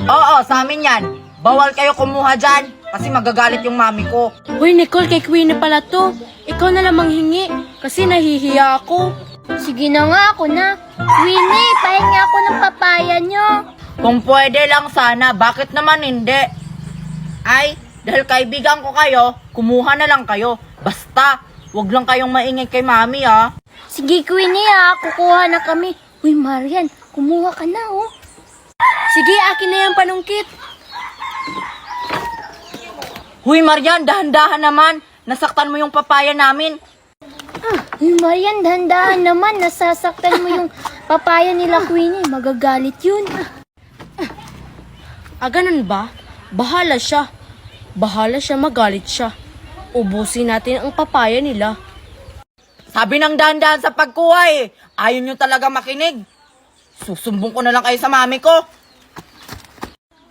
Oo, sa amin yan. Bawal kayo kumuha dyan. Kasi magagalit yung mami ko. Hoy, Nicole, kay Queenie pala to. Ikaw na lang manghingi. Kasi nahihiya ako. Sige na nga, ako na. Queenie, pahinga ako ng papaya nyo. Kung pwede lang sana, bakit naman hindi? Ay, dahil kaibigan ko kayo, kumuha na lang kayo. Basta, wag lang kayong maingay kay mami, ha? Sige, Queenie, kukuha na kami. Uy, Marian, kumuha ka na, oh. Sige, akin na yung panungkit. Huy, Marian, dahan-dahan naman. Nasaktan mo yung papaya namin. Uy, Marian, dahan-dahan naman. Nasasaktan mo yung papaya nila, Queenie. Magagalit yun. Ganun ba? Bahala siya. Bahala siya, magalit siya. Ubusin natin ang papaya nila. Sabi ng dahan-dahan sa pagkuha eh. Ayaw nyo talaga makinig. Susumbong ko na lang kayo sa mami ko.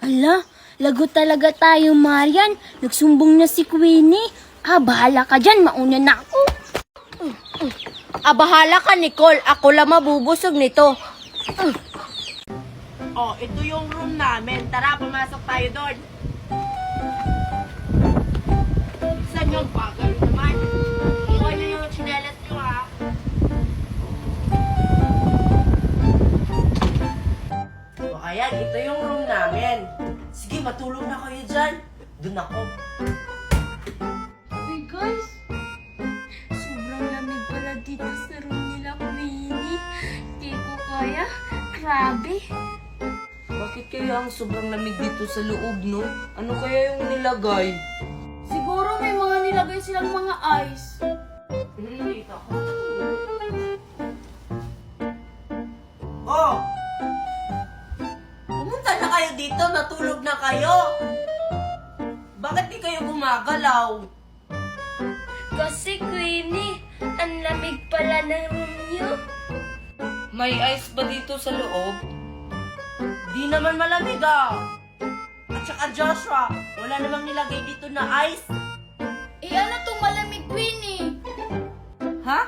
Ala, lagot talaga tayo, Marian. Nagsumbong na si Queenie. Bahala ka dyan. Mauna na ako. Bahala ka, Nicole. Ako lang mabubusog nito. Oh, ito yung room namin. Tara, pumasok tayo doon. Saan yung bagal naman? Iwan nyo yung chinelas nyo, ha? O ayan, ito yung room namin. Sige, matulog na kayo dyan. Doon ako. Uy, guys. Sobrang lamig pala dito sa room nila, Queenie. Hindi ko kaya. Grabe. Bakit kaya ang sobrang lamig dito sa loob, no? Ano kaya yung nilagay? Siguro may mga nilagay silang mga ice. Dito ako. Oh! Pumunta na kayo dito, natulog na kayo. Bakit di kayo gumagalaw? Kasi, Queenie, ang lamig pala ng room niyo. May ice ba dito sa loob? Di naman malamig ah. At saka Joshua, wala namang nilagay dito na ice. Ano tong malamig, Queenie? Ha?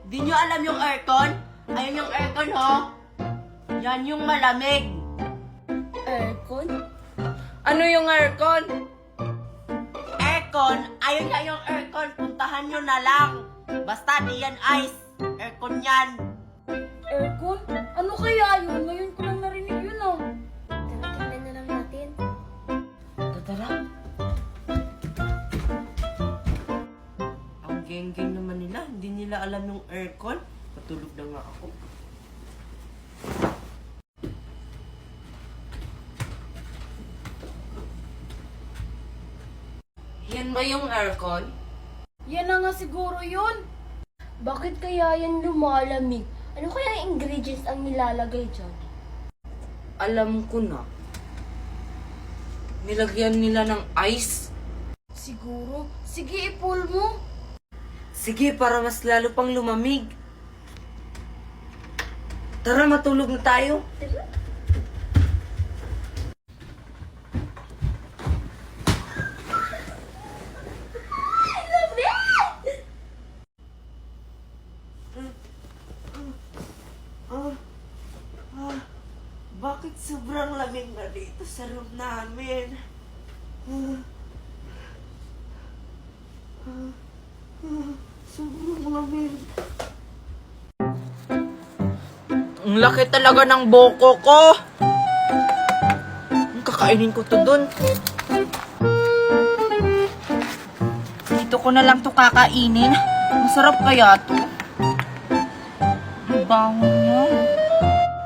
Di nyo alam yung aircon? Ayun yung aircon ho. Yan yung malamig. Aircon? Ano yung aircon? Aircon? Ayun na yung aircon. Puntahan nyo na lang. Basta di yan ice. Aircon yan. Aircon? Ano kaya yun? Ngayon ko lang narinig yun ah. Tara, tingnan na lang natin. Tara. Ang geng-geng naman nila. Hindi nila alam yung aircon. Matulog na nga ako. Yan ba yung aircon? Yan na nga siguro yun. Bakit kaya yan lumalamig? Ano kaya ang ingredients ang nilalagay dyan? Alam ko na. Nilagyan nila ng ice. Siguro. Sige, i-pull mo. Sige, para mas lalo pang lumamig. Tara, matulog na tayo. Bakit sobrang lamig na dito sa room namin? Sobrang lamig. Ang laki talaga ng boko ko. Kakainin ko to dun. Dito ko na lang to kakainin. Masarap kaya to. Ang bango niya.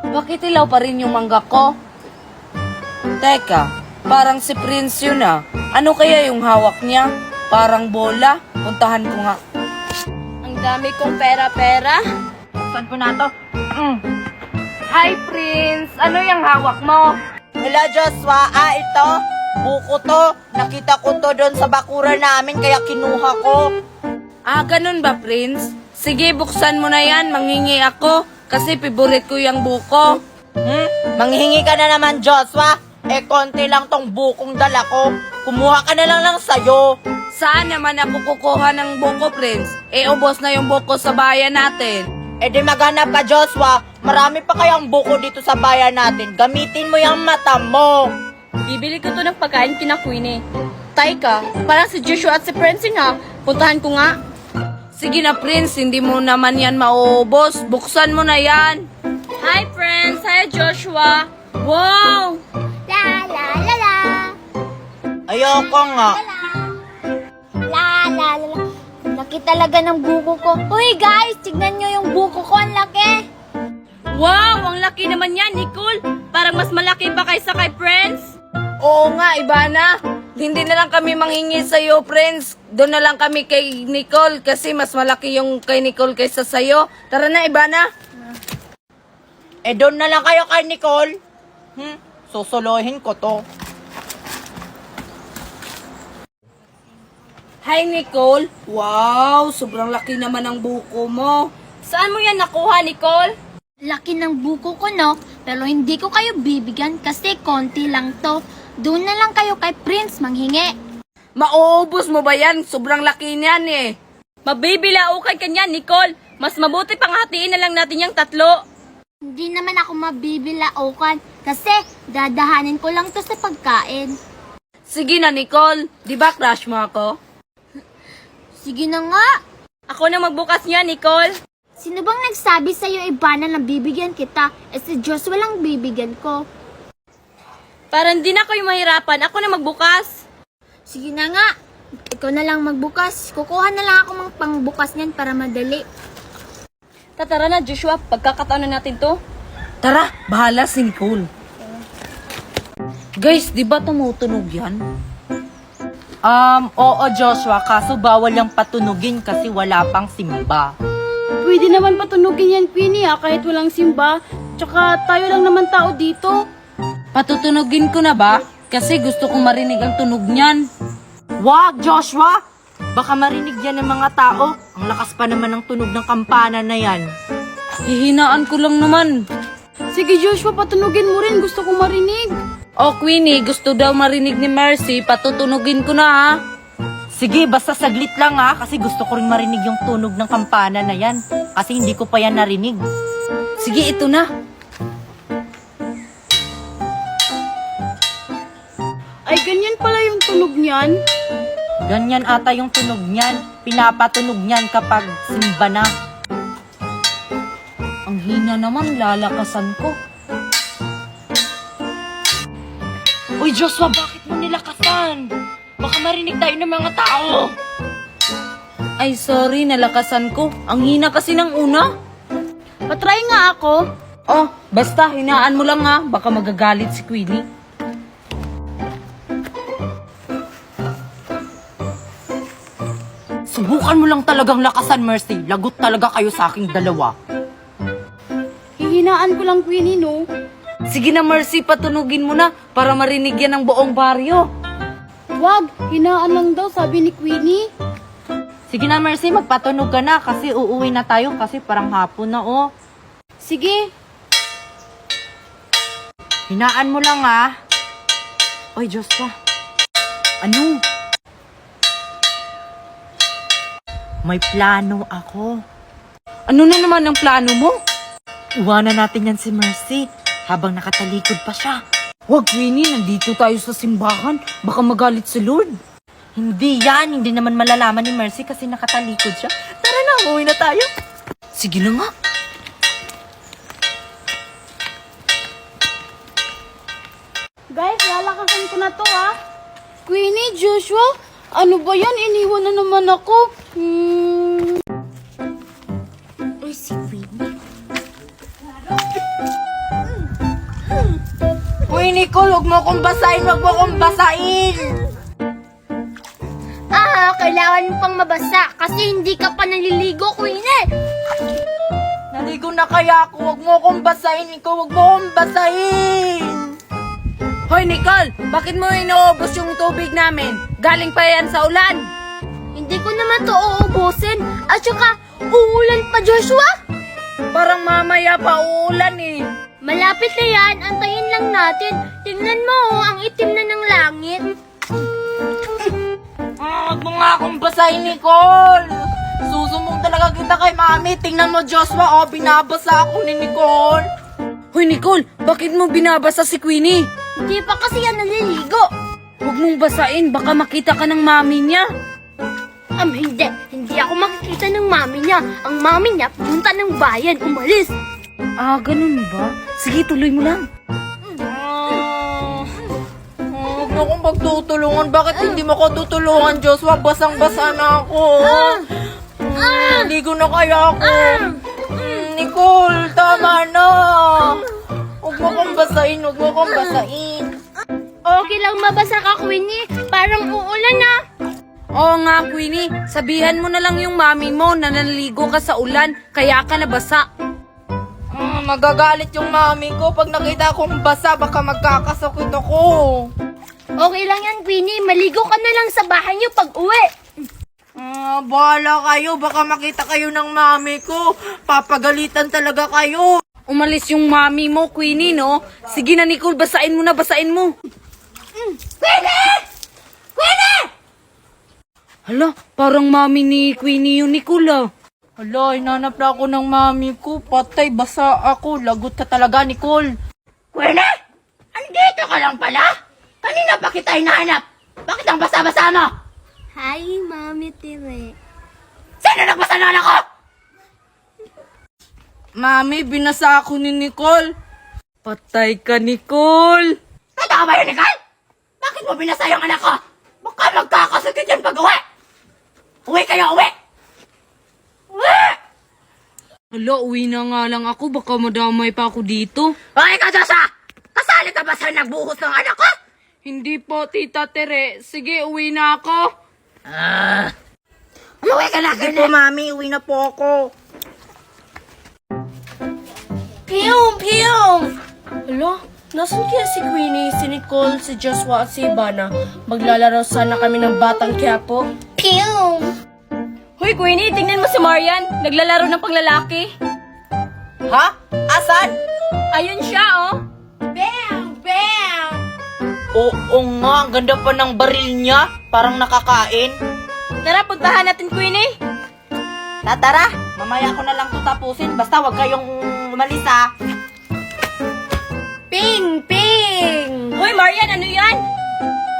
Bakit ilaw pa rin yung mangga ko? Teka, parang si Prince yun ah. Ano kaya yung hawak niya? Parang bola. Puntahan ko nga. Ang dami kong pera-pera. Saan ko na to? Hi, Prince! Ano yung hawak mo? Hello, Joshua. Ito. Buko to. Nakita ko to doon sa bakura namin kaya kinuha ko. Ganun ba, Prince? Sige, buksan mo na yan. Manghingi ako. Kasi favorite ko yung buko. Manghingi ka na naman, Joshua. Konti lang tong bukong dala ko. Kumuha ka na lang sa'yo. Saan naman ako kukuha ng buko, Prince? Ubos na yung buko sa bayan natin. Di maghanap ka, Joshua. Marami pa kayang buko dito sa bayan natin. Gamitin mo yung mata mo. Bibili ko to ng pagkain kina Queenie. Taika, parang si Joshua at si Prince nga. Puntahan ko nga. Sige na, Prince. Hindi mo naman yan mauubos. Buksan mo na yan. Hi, Prince! Hi, Joshua! Wow! La la la la. Ayoko nga. La la la la. Laki talaga ng buko ko. Uy guys, tignan nyo yung buko ko. Ang laki. Wow! Ang laki naman yan, Nicole! Parang mas malaki pa kaysa kay Prince! Oo nga, Ivana. Hindi na lang kami manghingi sa'yo, Prince. Doon na lang kami kay Nicole kasi mas malaki yung kay Nicole kaysa sa'yo. Tara na, Ivana. Doon na lang kayo kay Nicole. Susuluhin ko to. Hi, Nicole. Wow, sobrang laki naman ang buko mo. Saan mo yan nakuha, Nicole? Laki ng buko ko, no? Pero hindi ko kayo bibigyan kasi konti lang to. Doon na lang kayo kay Prince manghingi. Mauubos mo ba yan? Sobrang laki niyan eh. Mabibilaukan ka niyan, Nicole. Mas mabuti pang hatiin na lang natin yung 3. Hindi naman ako mabibilaukan kasi dadahanin ko lang to sa pagkain. Sige na, Nicole. Di ba crush mo ako? Sige na nga. Ako na magbukas niya, Nicole. Sino bang nagsabi sa'yo iba na bibigyan kita? Si Joshua lang bibigyan ko. Para hindi na kayo mahirapan, ako na magbukas. Sige na nga. Ikaw na lang magbukas. Kukuha na lang ako ng pangbukas niyan para madali. Tara na, Joshua. Pagkakataon na natin to. Tara, bahala si Nicole. Guys, di ba tumutunog yan? Oo, Joshua. Kaso bawal yung patunugin kasi wala pang simba. Pwede naman patunugin yan, Queenie, kahit walang simba. Tsaka tayo lang naman tao dito. Patutunogin ko na ba? Kasi gusto kong marinig ang tunog niyan. Wag, Joshua! Baka marinig yan ng mga tao. Ang lakas pa naman ng tunog ng kampana na yan. Hihinaan ko lang naman. Sige, Joshua, patunugin mo rin. Gusto kong marinig. Oh, Queenie, gusto daw marinig ni Mercy. Patutunogin ko na ha. Sige, basta saglit lang ha, kasi gusto ko rin marinig yung tunog ng kampana na yan. Kasi hindi ko pa yan narinig. Sige, ito na. Ay, ganyan pala yung tunog niyan. Ganyan ata yung tunog niyan. Pinapatunog niyan kapag simba na. Ang hina naman, lalakasan ko. Uy, Joshua, bakit mo nilakasan? Baka marinig tayo ng mga tao. Ay, sorry, nalakasan ko. Ang hina kasi ng una. Patry nga ako. Oh, basta, hinaan mo lang ha. Baka magagalit si Queenie. Subukan mo lang talagang lakasan, Mercy. Lagot talaga kayo sa aking dalawa. Hihinaan ko lang, Queenie, no? Sige na, Mercy, patunugin mo na para marinig yan ng buong baryo. Wag, hinaan lang daw, sabi ni Queenie. Sige na, Mercy, magpatunog ka na kasi uuwi na tayo kasi parang hapon na, oh. Sige. Hinaan mo lang, ah. Oy, Joshua. Ano? May plano ako. Ano na naman ang plano mo? Iwanan natin yan si Mercy habang nakatalikod pa siya. Wag, Queenie, nandito tayo sa simbahan. Baka magalit si Lord. Hindi yan. Hindi naman malalaman ni Mercy kasi nakatalikod siya. Tara na, uwi na tayo. Sige na nga. Guys, lalakasan ko na to, ha? Queenie, Joshua, ano ba yan? Iniwan na naman ako. Uy, si Queenie. Uy, Nicole, huwag mo akong basahin. Huwag mo akong basahin. Kailangan mo pang mabasa kasi hindi ka pa naliligo, Queenie. Naligo na kaya ako. Huwag mo akong basahin, Nicole. Huwag mo akong basahin. Hoy, Nicole, bakit mo inuubos yung tubig namin? Galing pa yan sa ulan. Hindi ko naman to uubusin. At saka, uulan pa, Joshua. Parang mamaya pa uulan eh. Malapit na yan, antayin lang natin. Tingnan mo, ang itim na ng langit. Huwag mo nga akong basahin, Nicole. Susumbong talaga kita kay Mami. Tingnan mo, Joshua. Binabasa ako ni Nicole. Hoy, Nicole, bakit mo binabasa si Queenie? Hindi pa kasi yan naliligo. Huwag mong basain, baka makita ka ng mami niya. Hindi. Hindi ako makikita ng mami niya. Ang mami niya, pumunta ng bayan, umalis. Ah, ganun ba? Sige, tuloy mo lang. Huwag mo akong pagtutulungan. Bakit hindi mo ako tutulungan, Joshua? Basang-basa na ako. Naligo na kaya ako. Nicole, tama na. Huwag mo akong basahin. Huwag mo akong basahin. Okay lang mabasa ka, Queenie. Parang uulan na. Oo nga, Queenie. Sabihan mo na lang yung mami mo na naligo ka sa ulan, kaya ka nabasa. Magagalit yung mami ko. Pag nakita akong basa, baka magkakasakit ako. Okay lang yan, Queenie. Maligo ka na lang sa bahay niyo pag uwi. Bahala kayo. Baka makita kayo ng mami ko. Papagalitan talaga kayo. Umalis yung mami mo, Queenie, no? Sige na, Nicole, basain mo na, basain mo. Hala, parang mami ni Queenie yung Nicole, ah. Hala, hinanap na ako ng mami ko. Patay, basa ako. Lagot ka talaga, Nicole. Wena! Andito ka lang pala? Kanina pa kita hinahanap. Bakit ang basa-basa mo? Hi, Mami Tire. Sino nagbasa ng anak ko? Mami, binasa ako ni Nicole. Patay ka, Nicole. Totoo ba yun, Nicole? Bakit mo binasa yung anak ko? Baka magkakasakit yan pag uwi. Uwi kayo, uwi! Uwi! Hala, uwi na nga lang ako. Baka madamay pa ako dito. Okay ka, Joshua! Kasali ka ba sa nagbuhos ng anak ko? Hindi po, Tita Tere. Sige, uwi na ako. Umuwi ka na, Sige po, mami. Uwi na po ako. Piyong! Hala, nasan kaya si Queenie, si Nicole, si Joshua at si Ivana? Maglalaro sana kami ng Batang Quiapo. Piyong! Hoy, Queenie, tingnan mo si Marian. Naglalaro ng panglalaki. Ha? Asan? Ayun siya, oh. Oo nga, ang ganda pa ng baril niya. Parang nakakain. Tara, puntahan natin, Queenie. Tara, mamaya ko na lang ito tapusin. Basta wag kayong umalis, ha. Ping! Ping! Hoy, Marian, ano yan?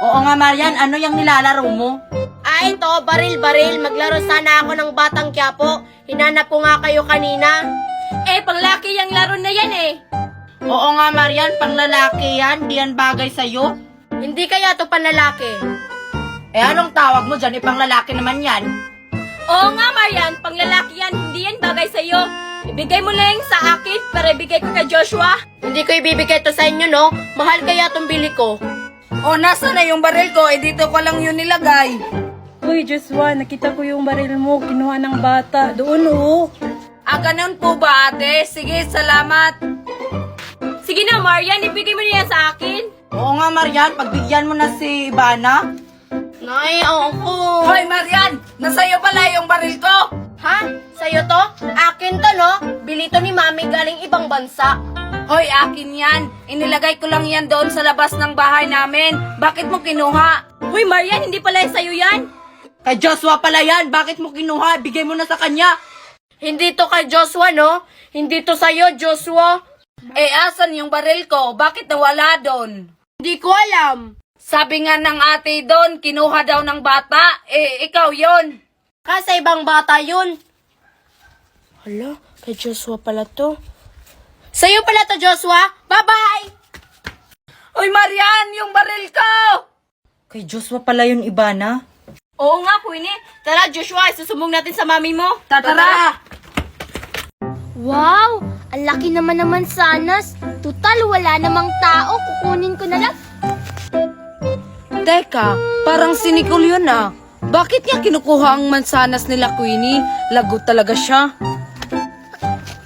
Oo nga, Marian. Ano yung nilalaro mo? Ah, ito, baril. Maglaro sana ako ng Batang Quiapo. Hinanap ko nga kayo kanina. Eh, panglaki yung laro na yan, eh. Oo nga, Marian. Panglalaki yan. Di yan bagay sa'yo. Hindi kaya to panlalaki. Eh, anong tawag mo dyan? Panglalaki naman yan. Oo nga, Marian, panglalaki yan. Hindi yan bagay sa'yo. Ibigay mo lang sa akin para ibigay ko kay Joshua. Hindi ko ibibigay to sa inyo, no? Mahal kaya tong bili ko. O, nasa na yung baril ko? Eh, dito ko lang yun nilagay. Uy, Joshua, nakita ko yung baril mo, kinuha ng bata. Doon, oh. Ah, ganun po ba, ate? Sige, salamat. Sige na, Marian, ibigay mo na yan sa akin. Oo nga, Marian. Pagbigyan mo na si Ivana. Nay, ako. Hoy, Marian! Nasa'yo pala yung baril ko! Ha? Sa'yo to? Akin to, no? Bili to ni Mami galing ibang bansa. Hoy, akin yan. Inilagay ko lang yan doon sa labas ng bahay namin. Bakit mo kinuha? Hoy, Marian, hindi pala sa'yo yan. Kay Joshua pala yan. Bakit mo kinuha? Bigay mo na sa kanya. Hindi to kay Joshua, no? Hindi to sa'yo, Joshua. Eh, asan yung baril ko? Bakit nawala doon? Hindi ko alam. Sabi nga ng ate doon, kinuha daw ng bata. Eh, ikaw yon. Kasi ibang bata yun. Hala, kay Joshua pala to. Sa'yo pala to, Joshua. Bye-bye! Uy, Marian, yung baril ko! Kay Joshua pala yun, Ivana. Oo nga, Queenie. Tara, Joshua, isusumbong natin sa mami mo. Tara! Wow! Ang laki naman sanas. Tutal, wala namang tao. Kukunin ko na lang. Teka, parang si Nicole yun ah. Bakit niya kinukuha ang mansanas nila, Queenie? Lagot talaga siya.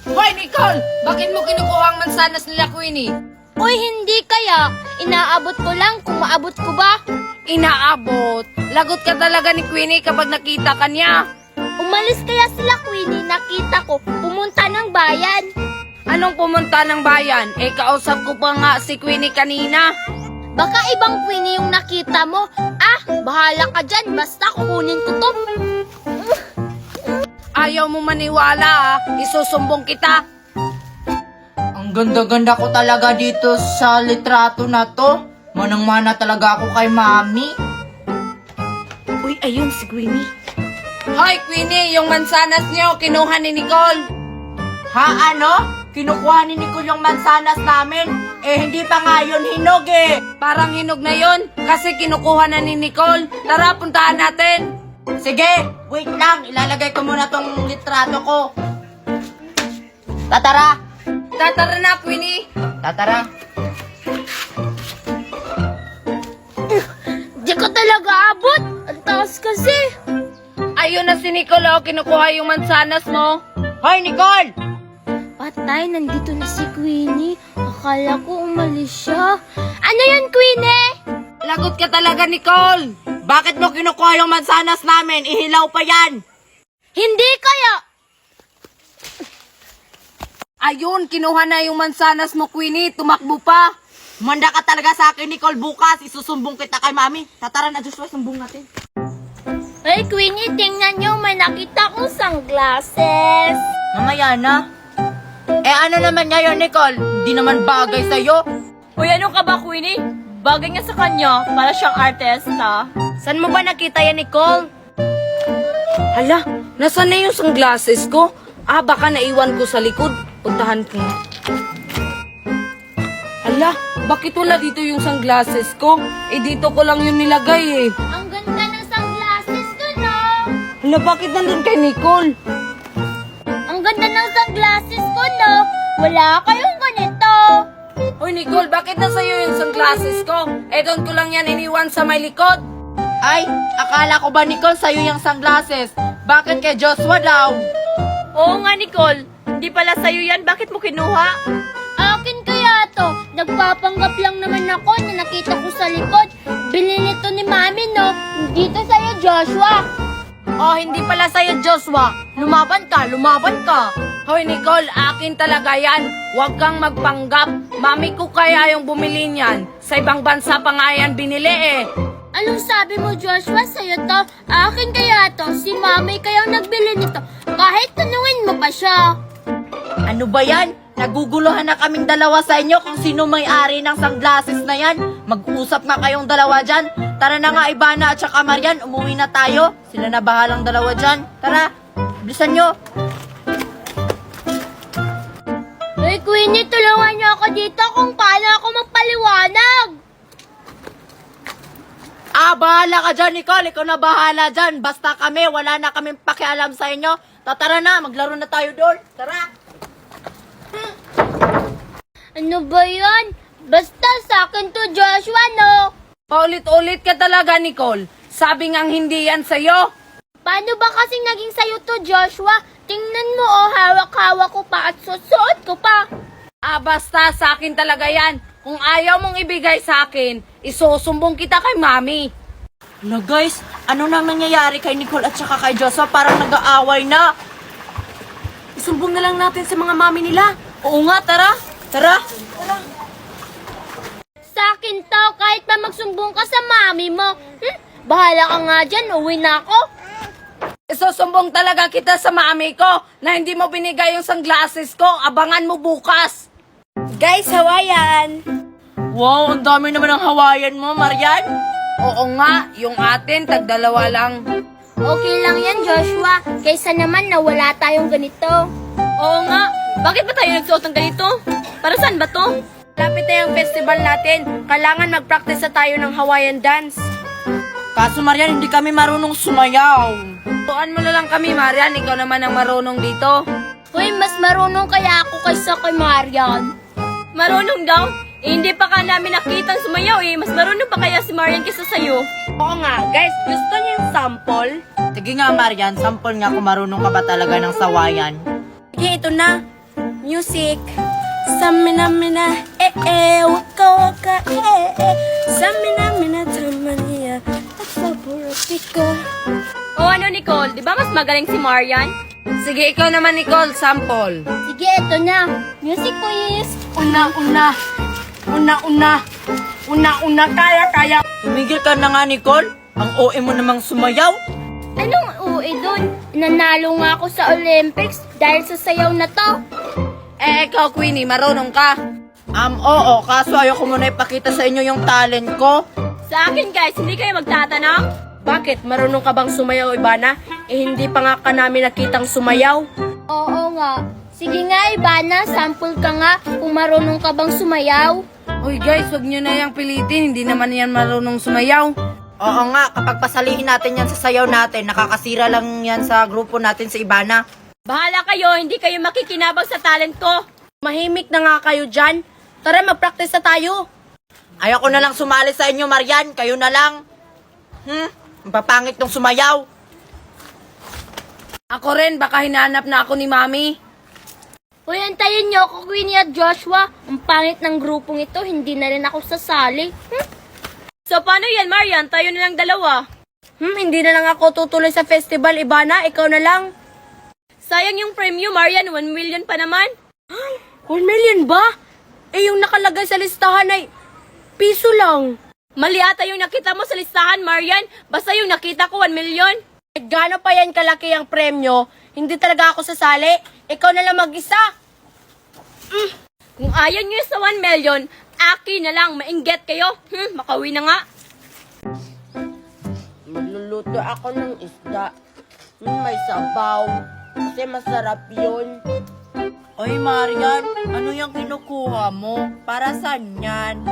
Hoy, Nicole! Bakit mo kinukuha ang mansanas nila, Queenie? Uy, hindi kaya. Inaabot ko lang kung maabot ko ba. Inaabot. Lagot ka talaga ni Queenie kapag nakita ka niya. Umalis kaya sila, Queenie. Nakita ko, pumunta ng bayan. Anong pumunta ng bayan? Eh, kausap ko pa nga si Queenie kanina. Baka ibang Queenie yung nakita mo. Ah, bahala ka dyan. Basta kukunin ko to. Ayaw mo maniwala ah. Isusumbong kita. Ang ganda-ganda ko talaga dito sa litrato na to. Manang-mana talaga ako kay Mami. Uy, ayun si Queenie. Hoy, Queenie, yung mansanas niyo, kinuha ni Nicole. Ha, ano? Kinukuha ni Nicole yung mansanas namin. Eh, hindi pa nga yun hinog eh. Parang hinog na yon kasi kinukuha na ni Nicole. Tara, puntahan natin. Sige, wait lang. Ilalagay ko muna tong litrato ko. Tatara. Tatara na, Queenie. Tatara. Di ko talaga abot. Ang taas kasi. Ayun na si Nicole, oh, kinukuha yung mansanas mo. Hoy, Nicole! Patay, nandito na si Queenie. Akala ko umalis siya. Ano yun, Queenie? Lagot ka talaga, Nicole. Bakit mo kinukuha yung mansanas namin? Ihilaw pa yan! Hindi kaya! Ayun, kinuha na yung mansanas mo, Queenie. Tumakbo pa. Manda ka talaga sa akin, Nicole. Bukas, isusumbong kita kay Mami. Tara na, Joshua, sumbong natin. Hey, Queenie, tingnan nyo, may nakita kong sunglasses. Mamaya na. Ano naman ngayon, Nicole? Hindi naman bagay sa'yo. Uy, ano ka ba, Queenie? Bagay nga sa kanya, para siyang artista. Saan mo ba nakita yan, Nicole? Hala, nasaan na yung sunglasses ko? Baka naiwan ko sa likod. Puntahan ko. Hala, bakit wala dito yung sunglasses ko? Dito ko lang yun nilagay eh. Ang ganda ng sunglasses ko, no? Hala, bakit nandun kay Nicole? Ang ganda ng sunglasses ko, no? Wala kayong ganito. Hoy Nicole, bakit nasa iyo yung sunglasses ko? Doon ko lang yan iniwan sa may likod. Ay, akala ko ba, Nicole, sa'yo yung sunglasses? Bakit kay Joshua daw? Oo nga, Nicole. Hindi pala sa'yo yan. Bakit mo kinuha? Akin kaya to. Nagpapanggap lang naman ako na nakita ko sa likod. Bili nito ni Mami, no? Dito sa'yo, Joshua. Oh, hindi pala sa'yo, Joshua. Lumaban ka, lumaban ka. Hoy Nicole, akin talaga yan. Huwag kang magpanggap. Mami ko kaya yung bumili niyan. Sa ibang bansa pa nga yan binili eh. Anong sabi mo, Joshua? Sa'yo to? Akin kaya to. Si Mami kayang nagbili nito. Kahit tanungin mo pa siya. Ano ba yan? Naguguluhan na kaming dalawa sa inyo kung sino may-ari ng sunglasses na yan. Mag-usap nga kayong dalawa dyan. Tara na nga, Ivana at saka Marian. Umuwi na tayo. Sila na bahalang dalawa dyan. Tara, bilisan nyo. Hey, Queenie, tulungan niyo ako dito kung paano ako magpaliwanag. Bahala ka dyan, Nicole. Ikaw na bahala dyan. Basta kami, wala na kaming pakialam sa inyo. Tara na, maglaro na tayo doon. Tara. Ano ba yan? Basta sa akin to, Joshua, no? Paulit-ulit ka talaga, Nicole. Sabi ngang hindi yan sa'yo. Paano ba kasing naging sayo to, Joshua? Tingnan mo, oh, hawak-hawak ko pa at susuot ko pa. Basta sa akin talaga yan. Kung ayaw mong ibigay sa akin, isusumbong kita kay Mami. Hello guys, ano nang nangyayari kay Nicole at saka kay Joshua? Parang nag-aaway na. Isumbong na lang natin sa mga mami nila. Oo nga, tara. Tara. Sa akin to, kahit pa magsumbong ka sa mami mo. Bahala ka nga dyan, uwi na ako. Isusumbong talaga kita sa Mami ko na hindi mo binigay yung sunglasses ko. Abangan mo bukas. Guys, Hawaiian! Wow, ang dami naman ng Hawaiian mo, Marian. Oo nga, yung atin, tagdalawa lang. Okay lang yan, Joshua. Kaysa naman na wala tayong ganito. Oo nga. Bakit ba tayo nagsuot ng ganito? Para saan ba to? Lapit na yung festival natin. Kailangan mag-practice na tayo ng Hawaiian dance. Kaso Marian, hindi kami marunong sumayaw. Tuan mo na lang kami, Marian. Ikaw naman ang marunong dito. Uy, mas marunong kaya ako kaysa kay Marian. Marunong daw? Hindi pa ka namin nakitang sumayaw eh. Mas marunong pa kaya si Marian kaysa sa'yo. Oo nga, guys. Gusto niyo yung sample? Sige nga, Marian, sample nga kung marunong ka ba talaga ng sawayan. Sige, ito na. Music. Samina-mina, waka waka, Samina-mina, tamania, atsaburotiko. O ano, Nicole? Di ba mas magaling si Marian? Sige, ikaw naman, Nicole, sample. Sige, ito na. Music please. Una-una, kaya. Tumigil ka na nga, Nicole. Ang OA mo namang sumayaw. Anong uwi dun? Nanalo nga ako sa Olympics dahil sa sayaw na to. Ikaw, Queenie, marunong ka. Oo, kaso ayoko muna ipakita sa inyo yung talent ko. Sa akin guys, hindi kayo magtatanong? Bakit? Marunong ka bang sumayaw, Ivana? Hindi pa nga ka namin nakitang sumayaw. Oo nga. Sige nga, Ivana, sample ka nga kung marunong ka bang sumayaw. Uy, guys, wag nyo na yung pilitin. Hindi naman yan marunong sumayaw. Oo nga, kapag pasalihin natin yan sa sayaw natin, nakakasira lang yan sa grupo natin sa Ivana. Bahala kayo, hindi kayo makikinabang sa talent ko. Mahimik na nga kayo dyan. Tara, mag-practice na tayo. Ayoko na lang sumali sa inyo, Marian. Kayo na lang. Ang papangit nung sumayaw. Ako rin, baka hinahanap na ako ni Mami. Uy, antayin niyo ako, Queenie at Joshua. Ang pangit ng grupong ito, hindi na rin ako sasali. So, paano yan, Marian? Tayo na lang dalawa. Hindi na lang ako tutuloy sa festival, Ibana. Ikaw na lang. Sayang yung premium, Marian. 1 million pa naman. 1 million ba? Eh, yung nakalagay sa listahan ay piso lang. Mali ata yung nakita mo sa listahan, Marian. Basta yung nakita ko, 1 million. Eh, gaano pa yan kalaki ang premyo? Hindi talaga ako sasali. Ikaw na lang mag-isa. Kung ayaw nyo sa 1 million, akin na lang. Mainggit kayo. Makauwi na nga. Magluluto ako ng isda. May sabaw. Kasi masarap yun. Oy, Marian, ano yung kinukuha mo? Para saan yan?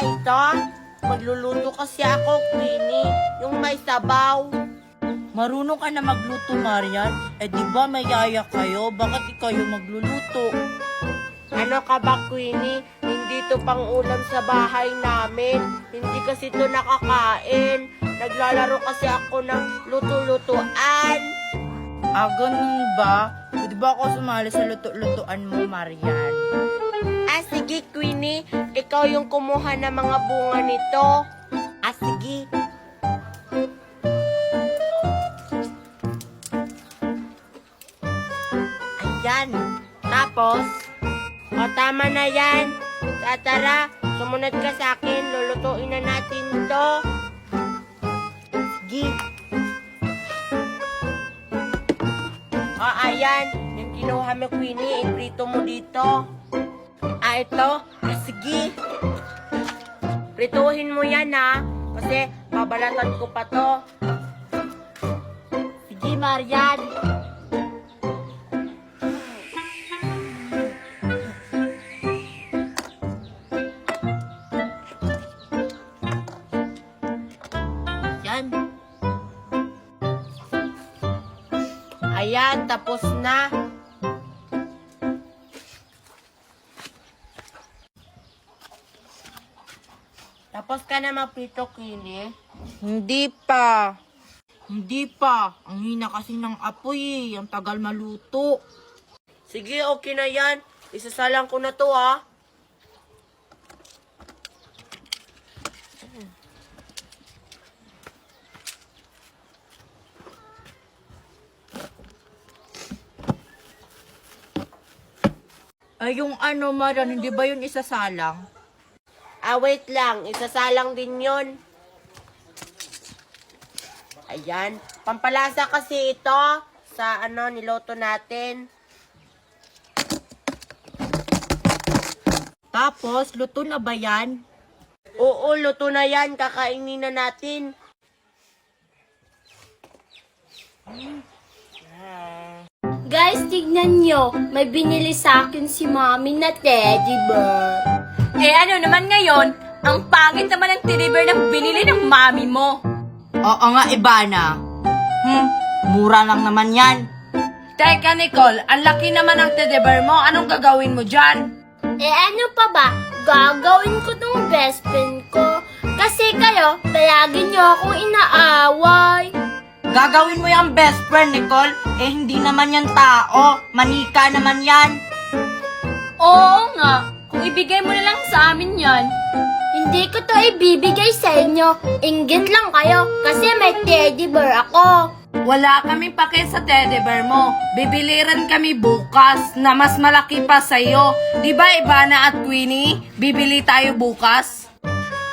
Ito. Magluluto kasi ako, Queenie. Yung may sabaw. Marunong ka na magluto, Marian. Eh, di ba may yaya kayo? Bakit di kayo magluluto? Ano ka ba, Queenie? Hindi to pang ulam sa bahay namin. Hindi kasi to nakakain. Naglalaro kasi ako ng luto-lutuan. Ah, ganun ba? Di ba ako sumali sa luto-lutuan mo, Marian? Sige, Queenie. Ikaw yung kumuha ng mga bunga nito. Sige. Ayan. Tapos, tama na yan. Tara, sumunod ka sa akin. Lulutuin na natin to. Sige. Ayan. Yung kinuha mo, Queenie, iprito mo dito. Ito. Sige. Prituhin mo yan, ha. Kasi, babalatan ko pa to. Sige, Marian. Yan. Ayan, tapos na. Tapos ka na magprito, Queenie. Hindi pa. Hindi pa. Ang hina kasi ng apoy eh. Ang tagal maluto. Sige, okay na yan. Isasalang ko na to, ha. Ay, yung ano, Marian, hindi ba yun isasalang? Wait lang. Isasalang din yon. Ayan. Pampalasa kasi ito sa niloto natin. Tapos, luto na ba yan? Oo, luto na yan. Kakainin na natin. Guys, tignan nyo. May binili sa akin si Mommy na teddy bear. Eh ano naman ngayon? Ang pangit naman ng teddy bear na binili ng Mommy mo. Oo nga, Ibana. Mura lang naman yan. Teka, Nicole. Ang laki naman ng teddy bear mo. Anong gagawin mo dyan? Eh ano pa ba? Gagawin ko tong best friend ko. Kasi kayo, palagi nyo akong inaaway. Gagawin mo yung best friend, Nicole. Eh, hindi naman yan tao. Manika naman yan. Oo nga. Kung ibigay mo na lang sa amin yan. Hindi ko to ibibigay sa inyo. Inggit lang kayo kasi may teddy bear ako. Wala kaming pake sa teddy bear mo. Bibili rin kami bukas na mas malaki pa sa'yo. Di ba, Ibana at Queenie? Bibili tayo bukas?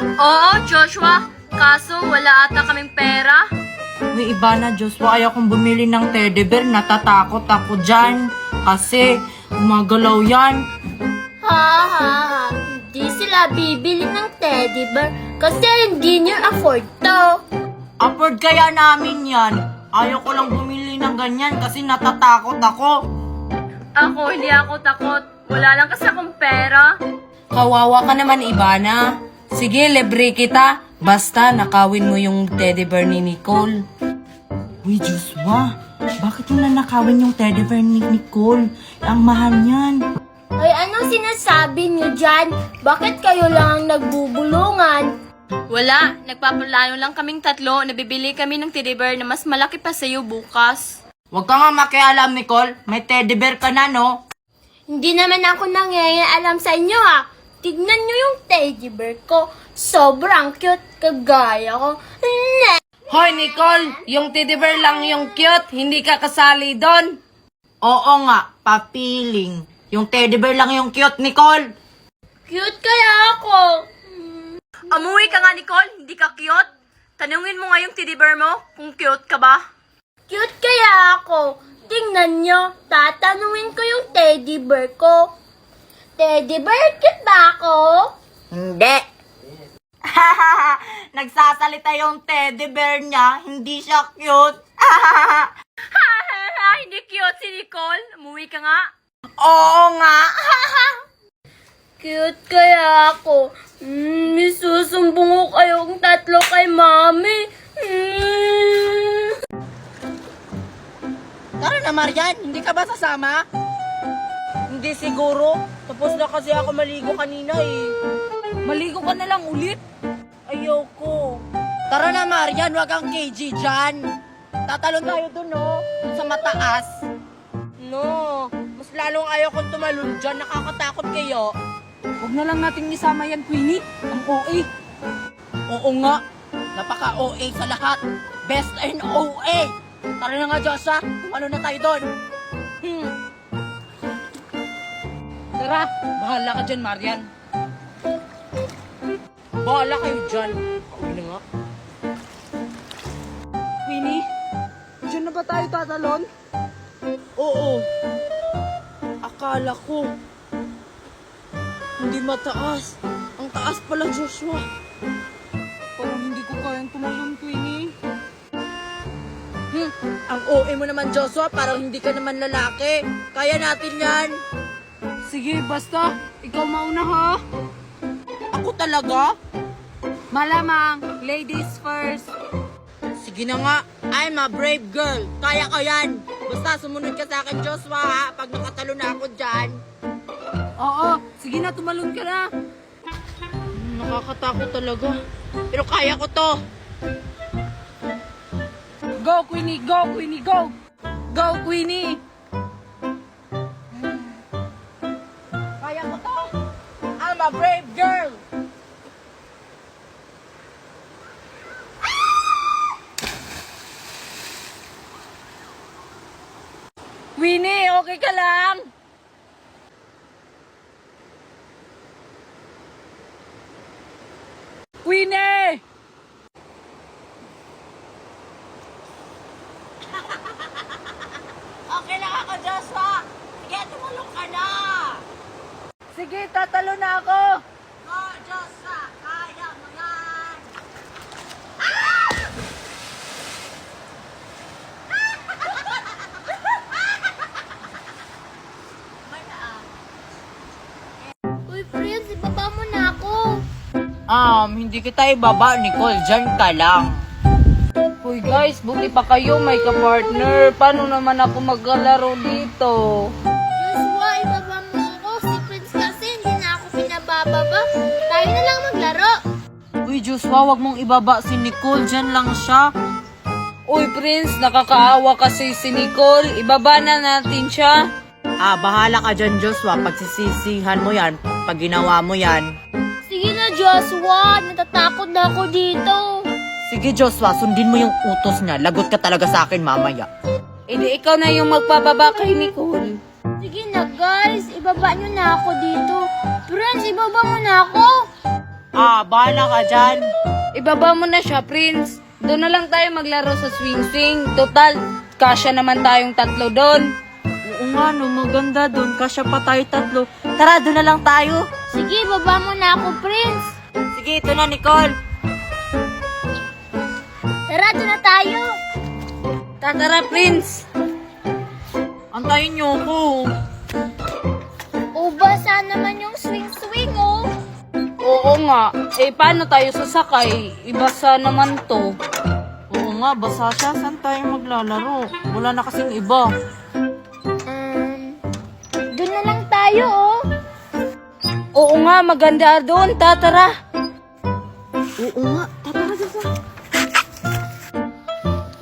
Oo, Joshua. Kaso wala ata kaming pera. Uy, Ibana, Joshua, ayaw kong bumili ng teddy bear. Natatakot ako dyan. Kasi, umagalaw yan. Ha. Hindi sila bibili ng teddy bear kasi hindi nyo afford to. Afford kaya namin yan. Ayaw ko lang bumili ng ganyan kasi natatakot ako. Ako, hindi ako takot. Wala lang kasi akong pera. Kawawa ka naman, Ibana. Sige, libre kita. Basta nakawin mo yung teddy bear ni Nicole. Uy, Joshua, bakit mo nanakawin yung teddy bear ni Nicole? Ang mahal niyan. Ay, anong sinasabi nyo dyan? Bakit kayo lang ang nagbubulungan? Wala. Nagpaplano lang kaming tatlo. Nabibili kami ng teddy bear na mas malaki pa sa'yo bukas. Huwag ka nga makialam, Nicole. May teddy bear ka na, no? Hindi naman ako nangyayaalam sa inyo ha. Tignan nyo yung teddy bear ko. Sobrang cute. Kagaya ko. Hoy, Nicole, yung teddy bear lang yung cute, hindi ka kasali doon. Oo nga, papiling. Yung teddy bear lang yung cute, Nicole. Cute kaya ako. Amuwi ka nga, Nicole. Hindi ka cute. Tanungin mo nga yung teddy bear mo kung cute ka ba. Cute kaya ako. Tingnan nyo, tatanungin ko yung teddy bear ko. Teddy bear, cute ba ako? Hindi. Nagsasalita yung teddy bear niya, hindi siya cute. Hindi cute si Nicole. Amuwi ka nga. Oo nga. Cute kaya ako. May susumbong ko kayong tatlo kay mami. Tara na, Marian. Hindi ka ba sasama? Hindi siguro. Tapos na kasi ako maligo kanina eh. Maligo ka na lang ulit. Ayoko. Tara na, Marian. Wag kang KG dyan. Tatalon tayo dun, no? Dun sa mataas. No. Mas lalong ayaw kong tumalon dyan. Nakakatakot kayo. Huwag na lang nating isama yan, Queenie. Ang OA. Oo nga. Napaka-OA sa lahat. Best in OA. Tara na nga, Joshua. Tumalo na tayo doon. Tara, bahala ka dyan, Marian. Bahala kayo dyan. Ako na nga. Queenie, dyan na ba tayo tatalon? Oo. Akala ko. Hindi mataas. Ang taas pala, Joshua. Parang hindi ko kayang tumalon, Queenie. Ang OA mo naman, Joshua. Parang hindi ka naman lalaki. Kaya natin yan. Sige, basta. Ikaw mauna, ha? Ako talaga? Malamang. Ladies first. Sige na nga. I'm a brave girl. Kaya ko yan. Basta sumunod ka sa akin, Joshua, ha? Pag nakatalo na ako dyan. Oo. Sige na, tumalon ka na. Nakakatakot talaga. Pero kaya ko to. Go, Queenie! Go, Queenie! Go! Go, Queenie! Kaya ko to! I'm a brave girl! Queenie, okay ka lang? Queenie! Okay lang ako, Joshua. Sige, tumulong ka na. Sige, tatalo na ako. Go, Joshua. Kaya mo yan. Uy, Prince, ibaba mo na ako. Hindi kita ibaba, Nicole. Diyan ka lang. Uy guys, buti pa kayo may ka-partner. Paano naman ako maglalaro dito? Joshua, ibaba mo ako. Si Prince kasi hindi na ako pinabababa. Tayo na lang maglaro. Uy, Joshua, wag mong ibaba si Nicole. Diyan lang siya. Uy Prince, nakakaawa kasi si Nicole. Ibaba na natin siya. Bahala ka dyan, Joshua. Pagsisisihan mo yan. Pag ginawa mo yan. Sige na, Joshua. Natatakot na ako dito. Sige, Joshua, sundin mo yung utos niya. Lagot ka talaga sa akin mamaya. Hindi, ikaw na yung magpababa kay Nicole. Sige na, guys. Ibaba nyo na ako dito. Prince, ibaba mo na ako. Bahala ka dyan. Ibaba mo na siya, Prince. Doon na lang tayo maglaro sa swing-swing. Total, kasya naman tayong tatlo doon. Oo nga, no, maganda doon. Kasya pa tayo tatlo. Tara, doon na lang tayo. Sige, ibaba mo na ako, Prince. Sige, ito na, Nicole. Tara, doon na tayo. Tara, Prince. Antayin niyo ako. Basa naman yung swing-swing, oh. Oo nga. Paano tayo sasakay? Ibasa naman to. Oo nga, basa siya. Saan tayo maglalaro? Wala na kasing iba. Doon na lang tayo, oh. Oo nga, maganda doon. Tara. Oo nga, tara, Joshua.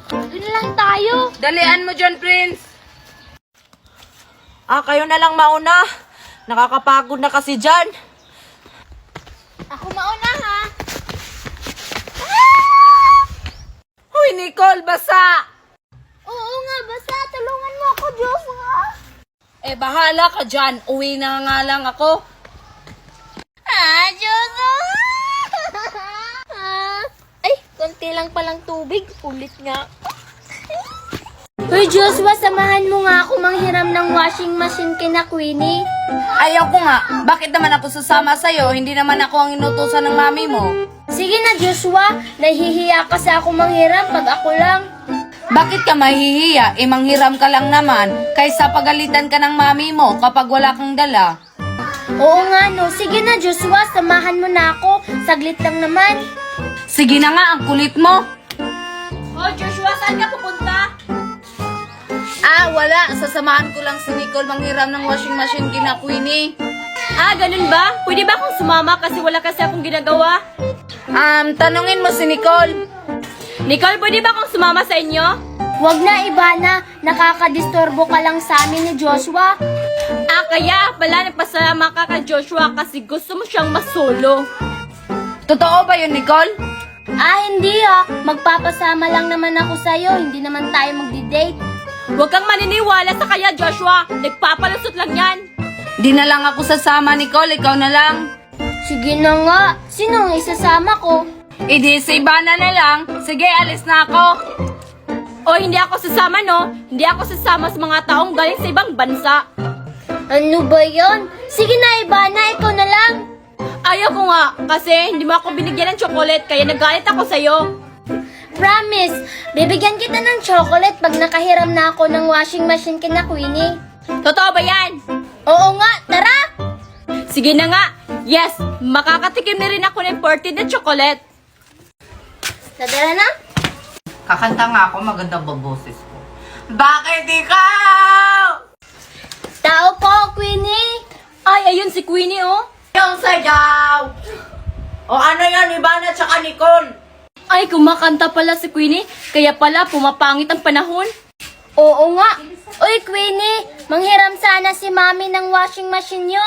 Doon na lang tayo. Dalian mo dyan, Prince. Kayo na lang mauna. Nakakapagod na kasi dyan. Ako mauna, ha. Hoy, Uy, Nicole, basa! Oo nga, basta tulungan mo ako, Joshua. Eh, bahala ka dyan. Uwi na nga lang ako. Joshua! Ay, konti lang palang tubig. Ulit nga. Hoy, Joshua, samahan mo nga ako manghiram ng washing machine kina Queenie. Ayaw ko nga. Bakit naman ako sasama sa'yo? Hindi naman ako ang inutusan ng mami mo. Sige na, Joshua. Nahihiya kasi ako manghiram pag ako lang. Bakit ka mahihiya? Eh, manghiram ka lang naman. Kaysa pagalitan ka ng mami mo kapag wala kang dala. Oo nga, no. Sige na, Joshua. Samahan mo na ako. Saglit lang naman. Sige na nga, ang kulit mo. Oh, Joshua, saan ka pupunta? Wala. Sasamahan ko lang si Nicole manghiram ng washing machine kina Queenie. Ganun ba? Pwede ba akong sumama kasi wala kasi akong ginagawa? Tanungin mo si Nicole. Nicole, pwede ba akong sumama sa inyo? Huwag na, Ivana. Nakakadisturbo ka lang sa amin ni Joshua. Kaya pala nagpasalamat ka kay Joshua kasi gusto mo siyang masolo. Totoo ba yun, Nicole? Hindi Magpapasama lang naman ako sa'yo. Hindi naman tayo magdi-date. Huwag kang maniniwala sa kanya, Joshua. Nagpapalusot lang yan. Di na lang ako sasama, Nicole. Ikaw na lang. Sige na nga. Sino ang isasama ko? Di sa Ivana na lang. Sige, alis na ako. O hindi ako sasama, no? Hindi ako sasama sa mga taong galing sa ibang bansa. Ano ba yon? Sige na, Ivana. Ikaw na lang. Ayaw ko nga, kasi hindi mo ako binigyan ng chocolate, kaya nagalit ako sa'yo. Promise. Bibigyan kita ng chocolate pag nakahiram na ako ng washing machine kina Queenie. Totoo ba yan? Oo nga. Tara! Sige na nga. Yes, makakatikim na rin ako ng 14 na chocolate. Tara na? Kakanta nga ako, maganda ba boses ko? Bakit ikaw? Tao po, Queenie. Ay, ayun si Queenie, oh. Yung sayaw! O ano yan, Ivana tsaka Nicole? Ay, kumakanta pala si Queenie, kaya pala pumapangit ang panahon. Oo nga. Uy, Queenie. Manghiram sana si Mami ng washing machine nyo.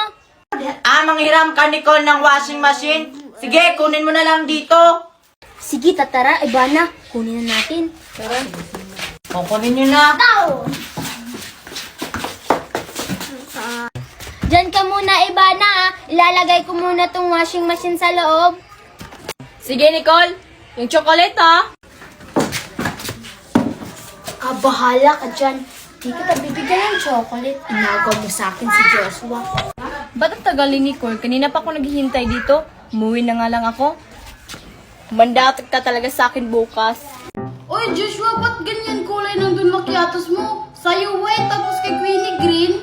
Manghiram ka, Nicole, ng washing machine? Sige, kunin mo na lang dito. Sige, tatara, Ivana. Kunin na natin. Kukunin nyo na. Diyan ka muna, Ivana. Ilalagay ko muna tong washing machine sa loob. Sige, Nicole, yung chocolate, ha? Bahala ka dyan. Di kita bibigyan ng chocolate. Inagaw mo sa akin si Joshua. Ba't ang tagal ni Nicole? Kanina pa ako naghihintay dito. Umuwi na nga lang ako. Mandatot ka talaga sa akin bukas. Oy, Joshua, ba't ganyan kulay ng Don Macchiatos mo? Sa'yo white, tapos kay Queenie green.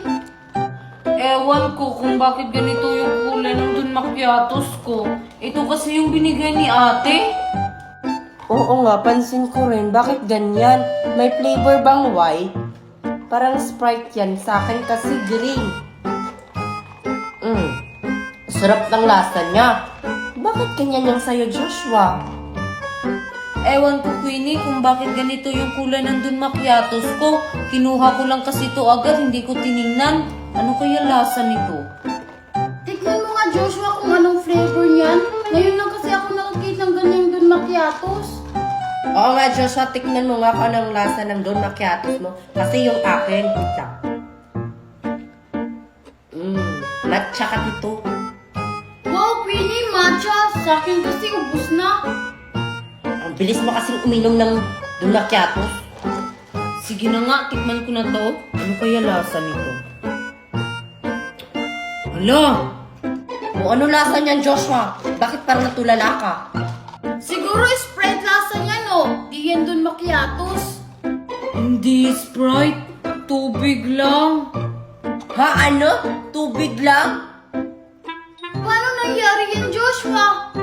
Ewan ko kung bakit ganito yung kulay ng Don Macchiatos ko. Ito kasi yung binigay ni ate. Oo nga, pansin ko rin. Bakit ganyan? May flavor bang white? Parang Sprite yan. Sa akin kasi green. Sarap ng lasa niya. Bakit ganyan yung sa'yo, Joshua? Ewan ko, Queenie, kung bakit ganito yung kulay ng Don Macchiatos ko. Kinuha ko lang kasi ito agad, hindi ko tiningnan. Ano kaya lasa nito? Tignan mo nga, Joshua, kung anong flavor niyan. Ngayon lang kasi ako nakakita ng ganyang Don Macchiatos. Oo nga, Joshua, tikman mo nga kung anong lasa ng Don Macchiatos mo. Kasi yung akin, ito. Matcha ka dito. Wow, Queenie, matcha. Sa akin kasi ubus na. Ang bilis mo kasing uminom ng Don Macchiatos. Sige na nga, tikman ko na to. Ano kaya lasa nito? Hala! O ano lasa niyan, Joshua? Bakit parang natulala ka? Siguro Sprite lasa niya, no? Di yan Don Macchiatos. Hindi Sprite, tubig lang. Ha, ano? Tubig lang? Paano nangyari yan, Joshua?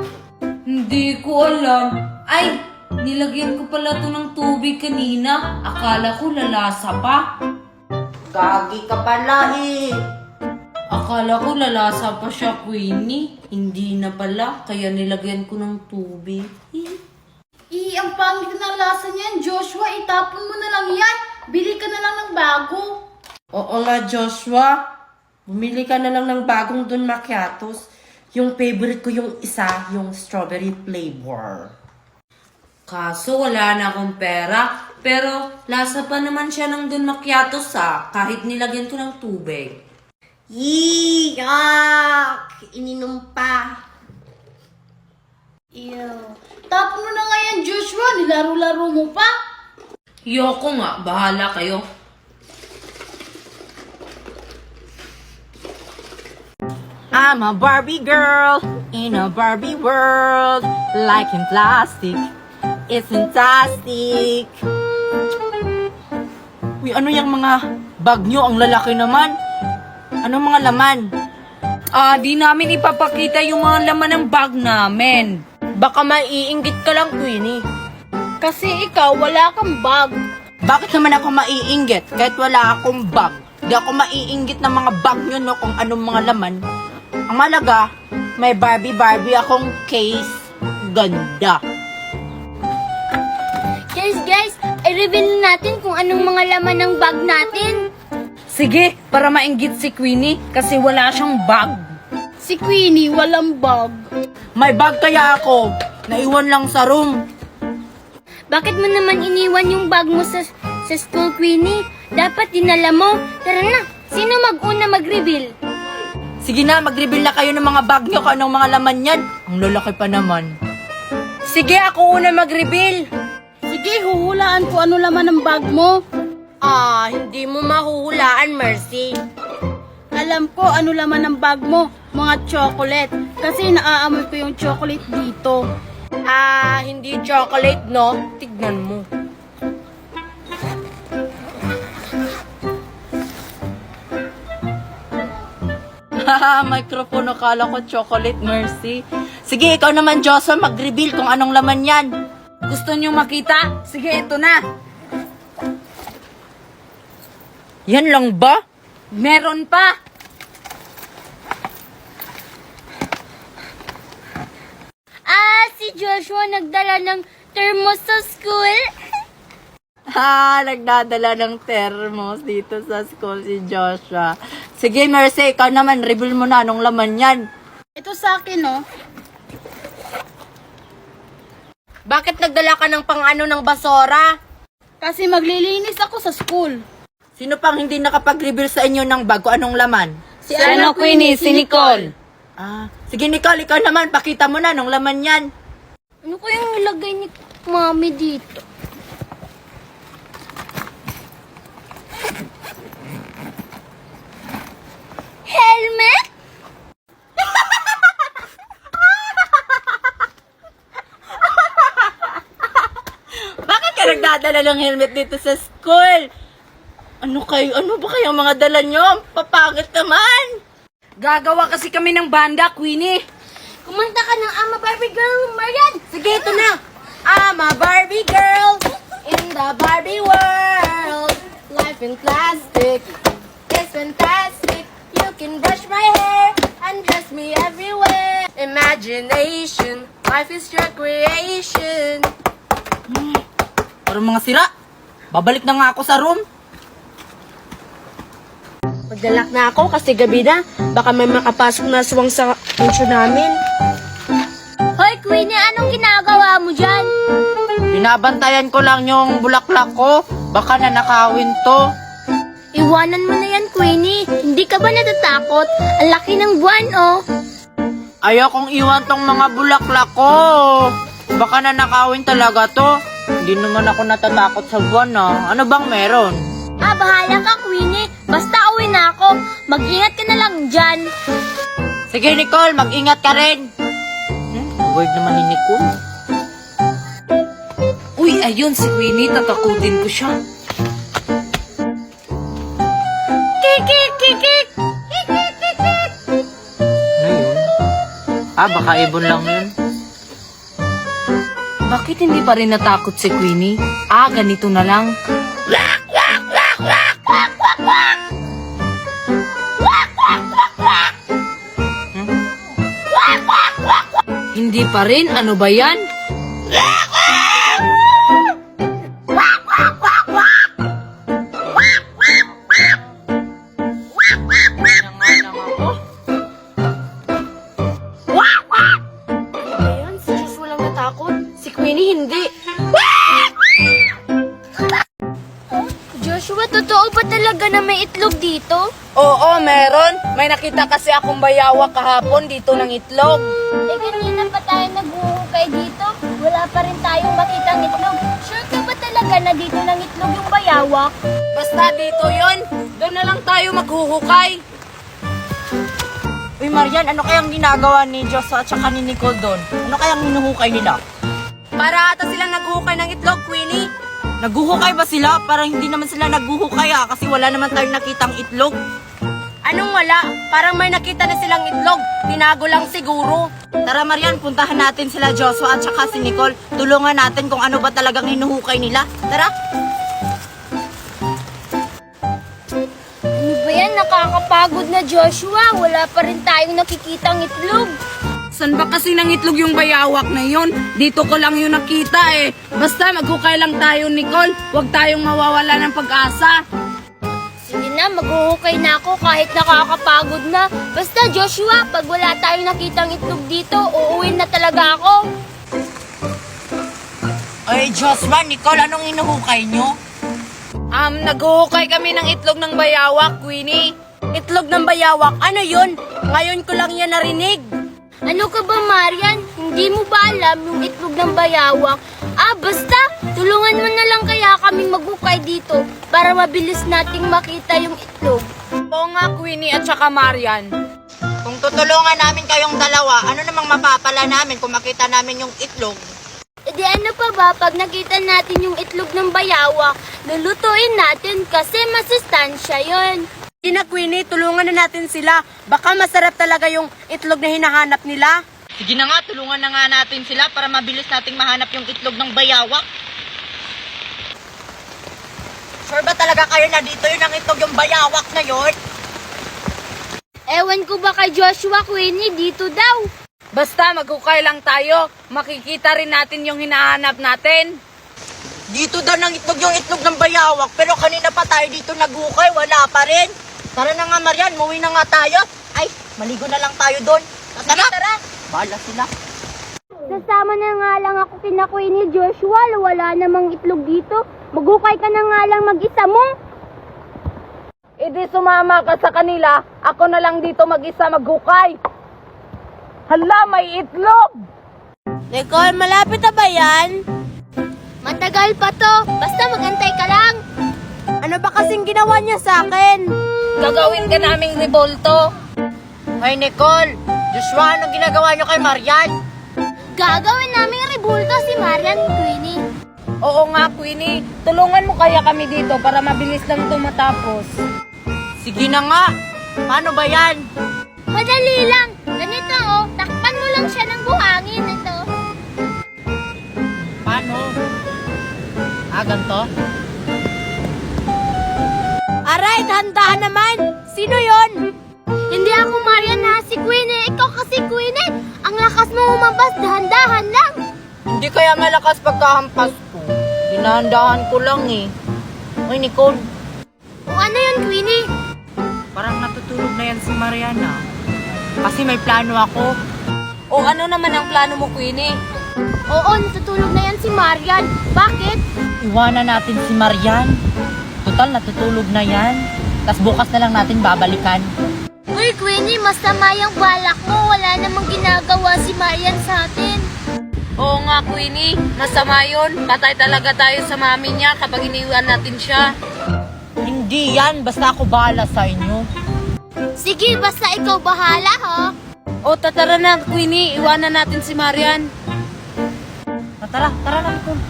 Hindi ko alam. Ay, nilagyan ko pala to ng tubig kanina. Akala ko lalasa pa. Gagi ka pala eh. Akala ko lalasa pa siya, Queenie. Hindi na pala, kaya nilagyan ko ng tubig. Ang pangit na lasa niyan, Joshua. Itapon mo na lang yan. Bili ka na lang ng bago. Oo nga, Joshua. Bumili ka na lang ng bagong Don Macchiatos. Yung favorite ko yung isa, yung strawberry flavor. Kaso wala na akong pera. Pero lasa pa naman siya ng Don Macchiato kahit nilagyan ko ng tubig. Yak! Ininom pa. Ew. Tapon mo na nga yan, Joshua. Nilaro-laro mo pa. Yoko nga, bahala kayo. I'm a Barbie girl in a Barbie world, like in plastic. It's fantastic. Uy, ano yung mga bag nyo? Ang lalaki naman. Anong mga laman? Di namin ipapakita yung mga laman ng bag namin. Baka maiinggit ka lang, Queenie. Kasi ikaw, wala kang bag. Bakit naman ako maiinggit kahit wala akong bag? Di ako maiinggit ng mga bag nyo, no, kung anong mga laman. Ang malaga, may Barbie akong case. Ganda. Guys, i-reveal natin kung anong mga laman ng bag natin. Sige, para mainggit si Queenie kasi wala siyang bag. Si Queenie, walang bag. May bag kaya ako. Naiwan lang sa room. Bakit mo naman iniwan yung bag mo sa school, Queenie? Dapat dinala mo. Tara na, sino mag-una mag-reveal? Sige na, mag-reveal na kayo ng mga bag nyo kung anong mga laman yan. Ang lalaki pa naman. Sige, ako una mag-reveal. Sige, huhulaan ko ano laman ng bag mo. Hindi mo mahuhulaan, Mercy. Alam ko ano laman ng bag mo. Mga chocolate. Kasi naaamoy ko yung chocolate dito. Hindi chocolate, no? Tignan mo. Haha, microphone. Akala ko chocolate, Mercy. Sige, ikaw naman, Joshua, mag-reveal kung anong laman yan. Gusto niyo makita? Sige, ito na. Yan lang ba? Meron pa. Si Joshua nagdala ng thermos sa school. Nagdadala ng thermos dito sa school si Joshua. Sige, Mercy, ikaw naman, reveal mo na anong laman yan. Ito sa akin, oh. Bakit nagdala ka ng pang-ano ng basura? Kasi maglilinis ako sa school. Sino pang hindi nakapag-reveal sa inyo ng bag kung anong laman? Si ano, Queenie? Si Nicole. Sige, Nicole, ikaw naman, pakita mo na anong laman yan. Ano kayang nilagay ni Mami dito? Helmet? Bakit ka nagdadala ng helmet dito sa school? Ano ba kayang mga dala nyo? Ang papangit naman. Gagawa kasi kami ng banda, Queenie. Kumanta ka ng I'm a Barbie Girl, Marian! Sige, ito na. I'm a Barbie girl in the Barbie world. Life in plastic is fantastic. You can brush my hair and dress me everywhere. Imagination, life is your creation. Parang mga sira. Babalik na nga ako sa room. Magdalak na ako kasi gabi na. Baka may makapasok na aswang sa puso namin. Hoy, Queenie, anong ginagawa mo dyan? Binabantayan ko lang yung bulaklak ko. Baka nanakawin to. Iwanan mo na yan, Queenie. Hindi ka ba natatakot? Ang laki ng buwan, oh. Ayokong iwan tong mga bulaklak ko. Baka nanakawin talaga to. Hindi naman ako natatakot sa buwan, Ano bang meron? Bahala ka, Queenie. Basta uwi na ako. Mag-ingat ka na lang dyan. Sige, Nicole, mag-ingat ka rin. Word naman ni Nicole. Uy, ayun si Queenie. Tatakutin ko siya. Kikik, kikik. Ano yun? Baka ibon lang yun. Bakit hindi pa rin natakot si Queenie? Ganito na lang. Hindi pa rin? Ano ba yan? Ayan, si Joshua lang natakot. Si Queenie hindi. may itlog dito? Oo, meron. May nakita kasi akong bayawak kahapon dito ng itlog. Eh, kanina pa tayo naghuhukay dito. Wala pa rin tayong makitang itlog. Sure ka ba talaga na dito ng itlog yung bayawak? Basta dito yon. Doon na lang tayo maghuhukay. Uy, Marian, ano kayang ginagawa ni Joshua at saka ni Nicole doon? Ano kayang hinuhukay nila? Para ata silang naghuhukay ng itlog, Queenie. Naghuhukay ba sila? Parang hindi naman sila naghuhukay kasi wala naman tayong nakitang itlog. Anong wala? Parang may nakita na silang itlog. Tinago lang siguro. Tara Marian, puntahan natin sila Joshua at saka si Nicole. Tulungan natin kung ano ba talagang hinuhukay nila. Tara! Ano ba yan? Nakakapagod na, Joshua. Wala pa rin tayong nakikitang itlog. San ba kasi ng itlog yung bayawak na yun? Dito ko lang yun nakita eh. Basta maghukay lang tayo, Nicole. Huwag tayong mawawala ng pag-asa. Sige na, maghuhukay na ako kahit nakakapagod na. Basta, Joshua, pag wala tayong nakitang itlog dito, uuwi na talaga ako. Ay, Joshua, Nicole, anong hinuhukay nyo? Naghuhukay kami ng itlog ng bayawak, Queenie. Itlog ng bayawak? Ano yun? Ngayon ko lang yan narinig. Ano ka ba, Marian? Hindi mo ba alam yung itlog ng bayawak? Basta, tulungan mo na lang kaya kaming maghukay dito para mabilis nating makita yung itlog. Oo nga, Queenie at saka Marian. Kung tutulungan namin kayong dalawa, ano namang mapapala namin kung makita namin yung itlog? E di ano pa ba, pag nakita natin yung itlog ng bayawak, lulutuin natin kasi masustansya yon. Hindi na, Queenie. Tulungan na natin sila. Baka masarap talaga yung itlog na hinahanap nila. Sige na nga, tulungan na nga natin sila para mabilis nating mahanap yung itlog ng bayawak. Sure ba talaga kayo na dito yun ang itlog yung bayawak na yun? Ewan ko ba kay Joshua, Queenie, dito daw. Basta maghukay lang tayo. Makikita rin natin yung hinahanap natin. Dito daw ng itlog yung itlog ng bayawak, pero kanina pa tayo dito naghukay, wala pa rin. Tara na nga Marian, muwi na nga tayo. Ay, maligo na lang tayo doon. Tara, tara. Bahala sila. Sasama na nga lang ako kina Queenie, Joshua. Wala namang itlog dito. Maghukay ka na nga lang mag-isa mo. E di sumama ka sa kanila. Ako na lang dito mag-isa maghukay. Hala, may itlog! Nicole, malapit na ba yan? Matagal pa to. Basta magantay ka lang. Ano ba kasing ginawa niya sa akin? Gagawin ka naming rebolto. Ay, Nicole, Joshua, anong ginagawa nyo kay Marian? Gagawin namin rebulto si Marian, Queenie. Oo nga, Queenie. Tulungan mo kaya kami dito para mabilis lang ito matapos. Sige na nga. Paano ba yan? Madali lang. Ganito oh. Takpan mo lang siya ng buhangin. Ito. Paano? Ganito? Aray, dahan-dahan naman. Sino yon? Hindi ako Marian ha. Si Queenie. Ikaw kasi Queenie. Ang lakas mo umabas. Dahan-dahan lang. Hindi kaya malakas pagkahampas ko. Dinahandahan ko lang eh. Uy, Nicole, O ano yun, Queenie? parang natutulog na yan si Mariana. Kasi may plano ako. O ano naman ang plano mo, Queenie? Oo, natutulog na yan si Marian. Bakit? Iwanan natin si Marian. Total, natutulog na yan. Tapos bukas na lang natin babalikan. Uy, Queenie, masama yung balak mo. Wala namang ginagawa si Marian sa atin. Oo nga, Queenie. Masama yun. Patay talaga tayo sa mami niya kapag iniwan natin siya. Hindi yan. Basta ako bahala sa inyo. Sige, basta ikaw bahala, ha? O tatara na, Queenie. Iwanan natin si Marian. Tara na, Nicole.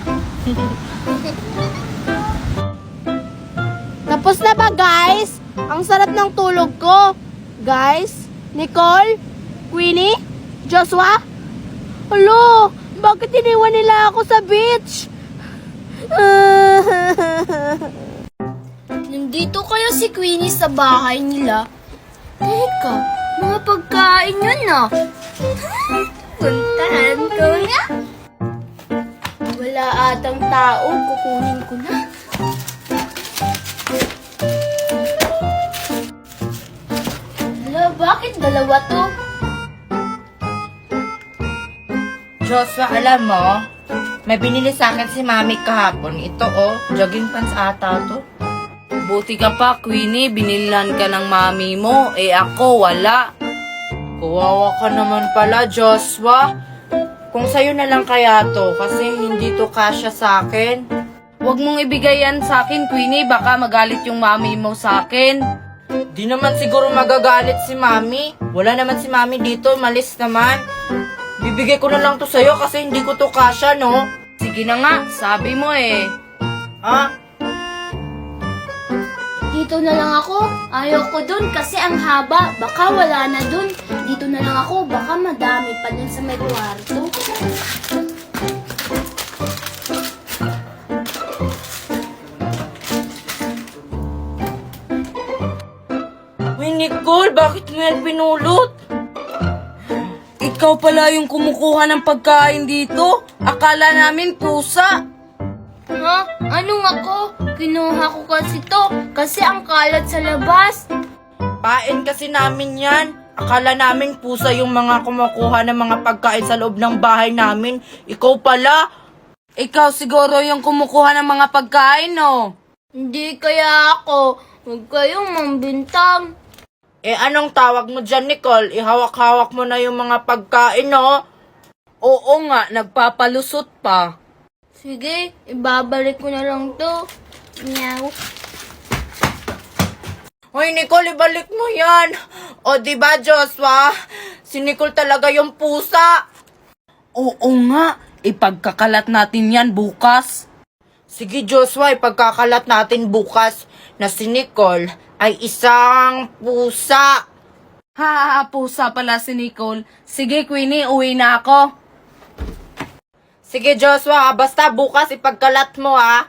Tapos na ba, guys? Ang sarap ng tulog ko. Guys, Nicole, Queenie, Joshua. Hello, bakit iniwan nila ako sa beach? Nandito kaya si Queenie sa bahay nila? Teka, mga pagkain yun ah. Puntahan ko na. Wala atang tao, kukunin ko na. Hala, bakit dalawa to? Joshua, alam mo, may binili sa akin si Mami kahapon. Ito jogging pants ata to. Buti ka pa, Queenie, binilan ka ng mami mo. Eh ako, wala. Kawawa ka naman pala, Joshua. Kung sa'yo na lang kaya to, kasi hindi to kasya sa akin. Huwag mong ibigay yan sa akin, Queenie. Baka magalit yung mami mo sa akin. Di naman siguro magagalit si mami. Wala naman si mami dito, malis naman. Bibigay ko na lang to sa'yo kasi hindi ko to kasya, no? Sige na nga, sabi mo eh. Ha? Dito na lang ako. Ayoko dun kasi ang haba. Baka wala na dun. Dito na lang ako. Baka madami pa dun sa may kwarto. Uy, Nicole, bakit mo yan pinulot? Ikaw pala yung kumukuha ng pagkain dito. Akala namin pusa. Ha? Anong ako? Kinuha ko kasi to. Kasi ang kalat sa labas. Pain kasi namin yan. Akala namin pusa yung mga kumukuha ng mga pagkain sa loob ng bahay namin. Ikaw pala. Ikaw siguro yung kumukuha ng mga pagkain, no? Hindi kaya ako. Huwag kayong mambintang. Eh, anong tawag mo dyan, Nicole? Ihawak-hawak mo na yung mga pagkain, no? Oo nga, nagpapalusot pa. Sige, ibabalik ko na lang to. Meow. Hoy, Nicole, ibalik mo yan. O, diba, Joshua? Si Nicole talaga yung pusa. Oo nga, ipagkakalat natin yan bukas. Sige, Joshua, ipagkakalat natin bukas na si Nicole ay isang pusa. Ha, pusa pala si Nicole. Sige, Queenie, uwi na ako. Sige, Joshua, basta bukas ipagkalat mo, ha?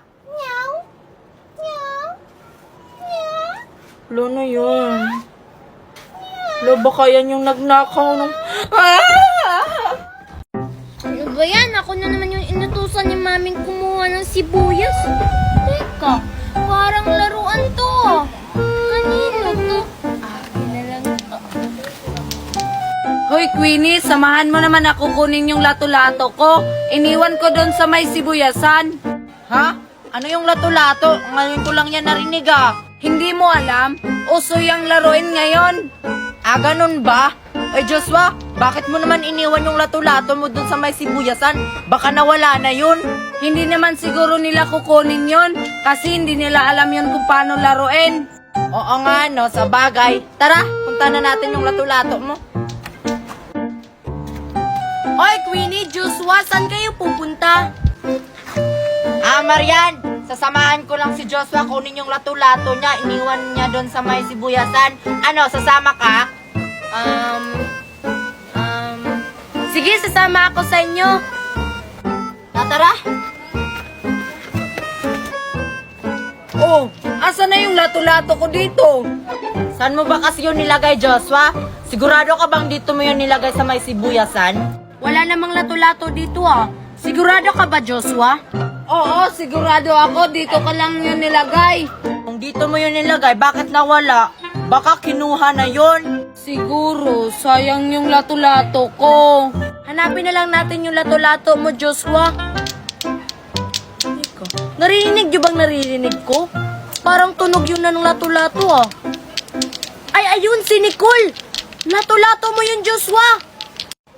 Wala na yun. Wala, baka yan yung nagnakaw ng... Ano ba yan? Ako na naman yung inutusan ni maming kumuha ng sibuyas. Teka, parang laruan to. Kanino to? Akin na lang to. Hoy, Queenie, samahan mo naman ako kunin yung lato-lato ko. Iniwan ko doon sa may sibuyasan. Ha? Ano yung lato-lato? Ngayon ko lang yan narinig, ah. Hindi mo alam? Uso yung laruin ngayon. Ah, ganun ba? Eh, Joshua, bakit mo naman iniwan yung lato-lato mo dun sa may sibuyasan? Baka nawala na yun. Hindi naman siguro nila kukunin yon kasi hindi nila alam yon kung paano laruin. Oo nga, no, sa bagay. Tara, punta na natin yung lato-lato mo. Oy, Queenie, Joshua, saan kayo pupunta? Ah, Marian, sasamahan ko lang si Joshua kunin yung lato-lato niya. Iniwan niya doon sa may sibuyasan. Ano, sasama ka? Sige, sasama ako sa inyo. Tara. Oh, asa na yung lato-lato ko dito? Saan mo ba kasi yun nilagay, Joshua? Sigurado ka bang dito mo yun nilagay sa may sibuyasan? Wala namang lato-lato dito ah. Sigurado ka ba, Joshua? Oo, sigurado ako. Dito ka lang yun nilagay. Kung dito mo yun nilagay, bakit nawala? Baka kinuha na yun. Siguro, sayang yung lato-lato ko. Hanapin na lang natin yung lato-lato mo, Joshua. Naririnig niyo bang naririnig ko? Parang tunog yun na ng lato-lato, ah. Ay, ayun, si Nicole! Lato-lato mo yun, Joshua!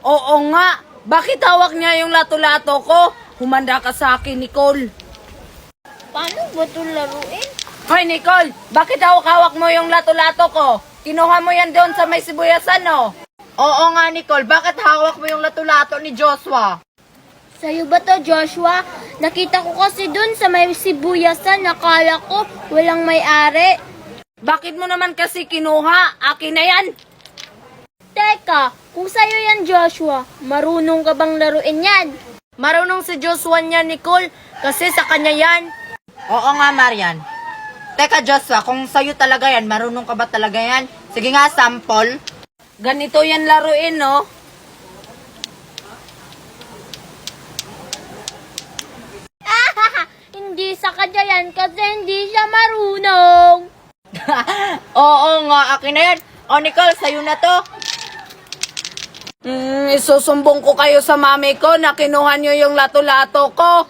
Oo nga. Bakit hawak niya yung lato-lato ko? Humanda ka sa akin, Nicole. Paano ba ito laruin? Hoy, Nicole! Bakit hawak-hawak mo yung lato-lato ko? Kinuha mo yan doon sa may sibuyasan, no? Oo nga, Nicole. Bakit hawak mo yung lato-lato ni Joshua? Sa'yo ba to, Joshua? Nakita ko kasi dun sa may sibuyasan. Nakala ko walang may-ari. Bakit mo naman kasi kinuha? Akin na yan. Teka, kung sa'yo yan, Joshua, marunong ka bang laruin yan? Marunong si Joshua niya, Nicole. Kasi sa kanya yan. Oo nga, Marian. Teka, Joshua, kung sa'yo talaga yan, marunong ka ba talaga yan? Sige nga, sample. Ganito yan laruin, no? Hindi sa kanya yan kasi hindi siya marunong. Oo nga, akin na yan. O, Nicole, sa'yo na to. Isusumbong ko kayo sa mami ko na kinuha niyo yung lato-lato ko.